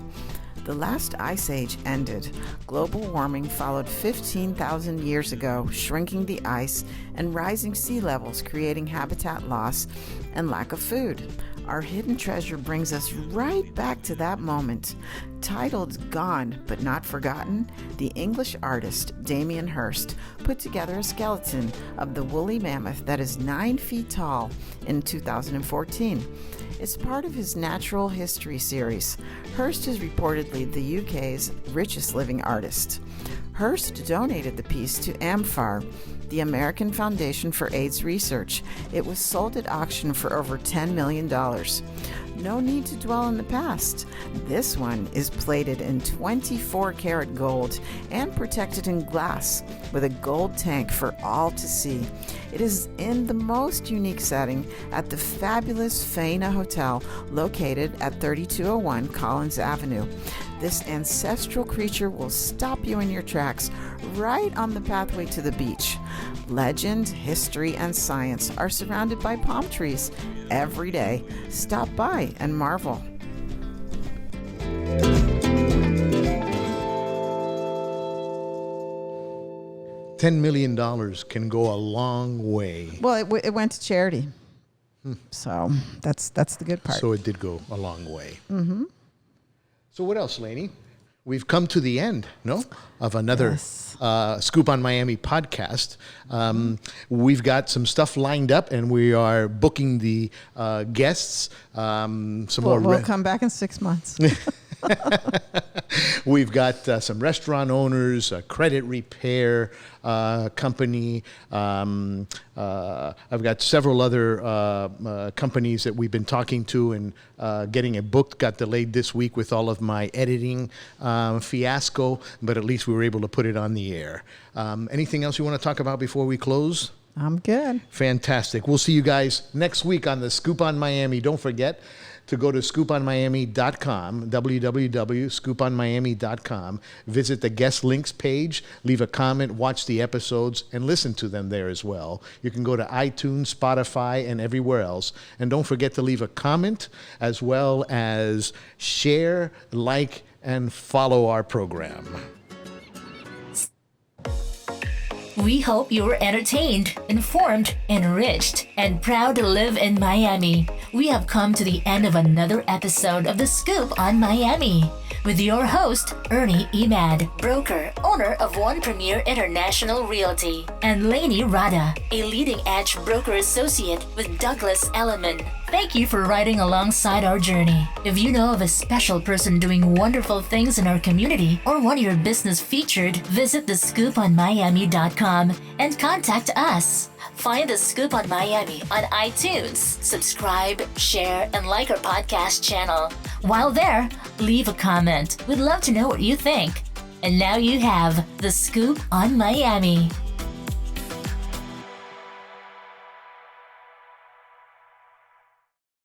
The last ice age ended. Global warming followed 15,000 years ago, shrinking the ice and rising sea levels, creating habitat loss and lack of food. Our hidden treasure brings us right back to that moment. Titled Gone But Not Forgotten, the English artist Damien Hirst put together a skeleton of the woolly mammoth that is 9 feet tall in 2014. It's part of his Natural History series. Hirst is reportedly the UK's richest living artist. Hirst donated the piece to AMFAR, the American Foundation for AIDS Research. It was sold at auction for over $10 million. No need to dwell on the past. This one is plated in 24-karat gold and protected in glass with a gold tank for all to see. It is in the most unique setting at the fabulous Faina Hotel located at 3201 Collins Avenue. This ancestral creature will stop you in your tracks right on the pathway to the beach. Legend, history, and science are surrounded by palm trees every day. Stop by and marvel. $10 million can go a long way. Well, it went to charity. So that's the good part. So it did go a long way. Mm-hmm. So what else, Lainey? We've come to the end, of another Scoop on Miami podcast. We've got some stuff lined up, and we are booking the guests. We'll come back in 6 months. We've got some restaurant owners, a credit repair company. I've got several other companies that we've been talking to and getting a book got delayed this week with all of my editing fiasco, but at least we were able to put it on the air. Anything else you want to talk about before we close? I'm good. Fantastic. We'll see you guys next week on the Scoop on Miami. Don't forget to go to scooponmiami.com, www.scooponmiami.com. Visit the guest links page, leave a comment, watch the episodes, and listen to them there as well. You can go to iTunes, Spotify, and everywhere else. And don't forget to leave a comment as well as share, like, and follow our program. We hope you were entertained, informed, enriched, and proud to live in Miami. We have come to the end of another episode of The Scoop on Miami with your host, Ernie Emad, broker, owner of One Premier International Realty, and Lainey Rada, a leading-edge broker associate with Douglas Elliman. Thank you for riding alongside our journey. If you know of a special person doing wonderful things in our community or want your business featured, visit thescooponmiami.com and contact us. Find The Scoop on Miami on iTunes. Subscribe, share, and like our podcast channel. While there, leave a comment. We'd love to know what you think. And now you have The Scoop on Miami.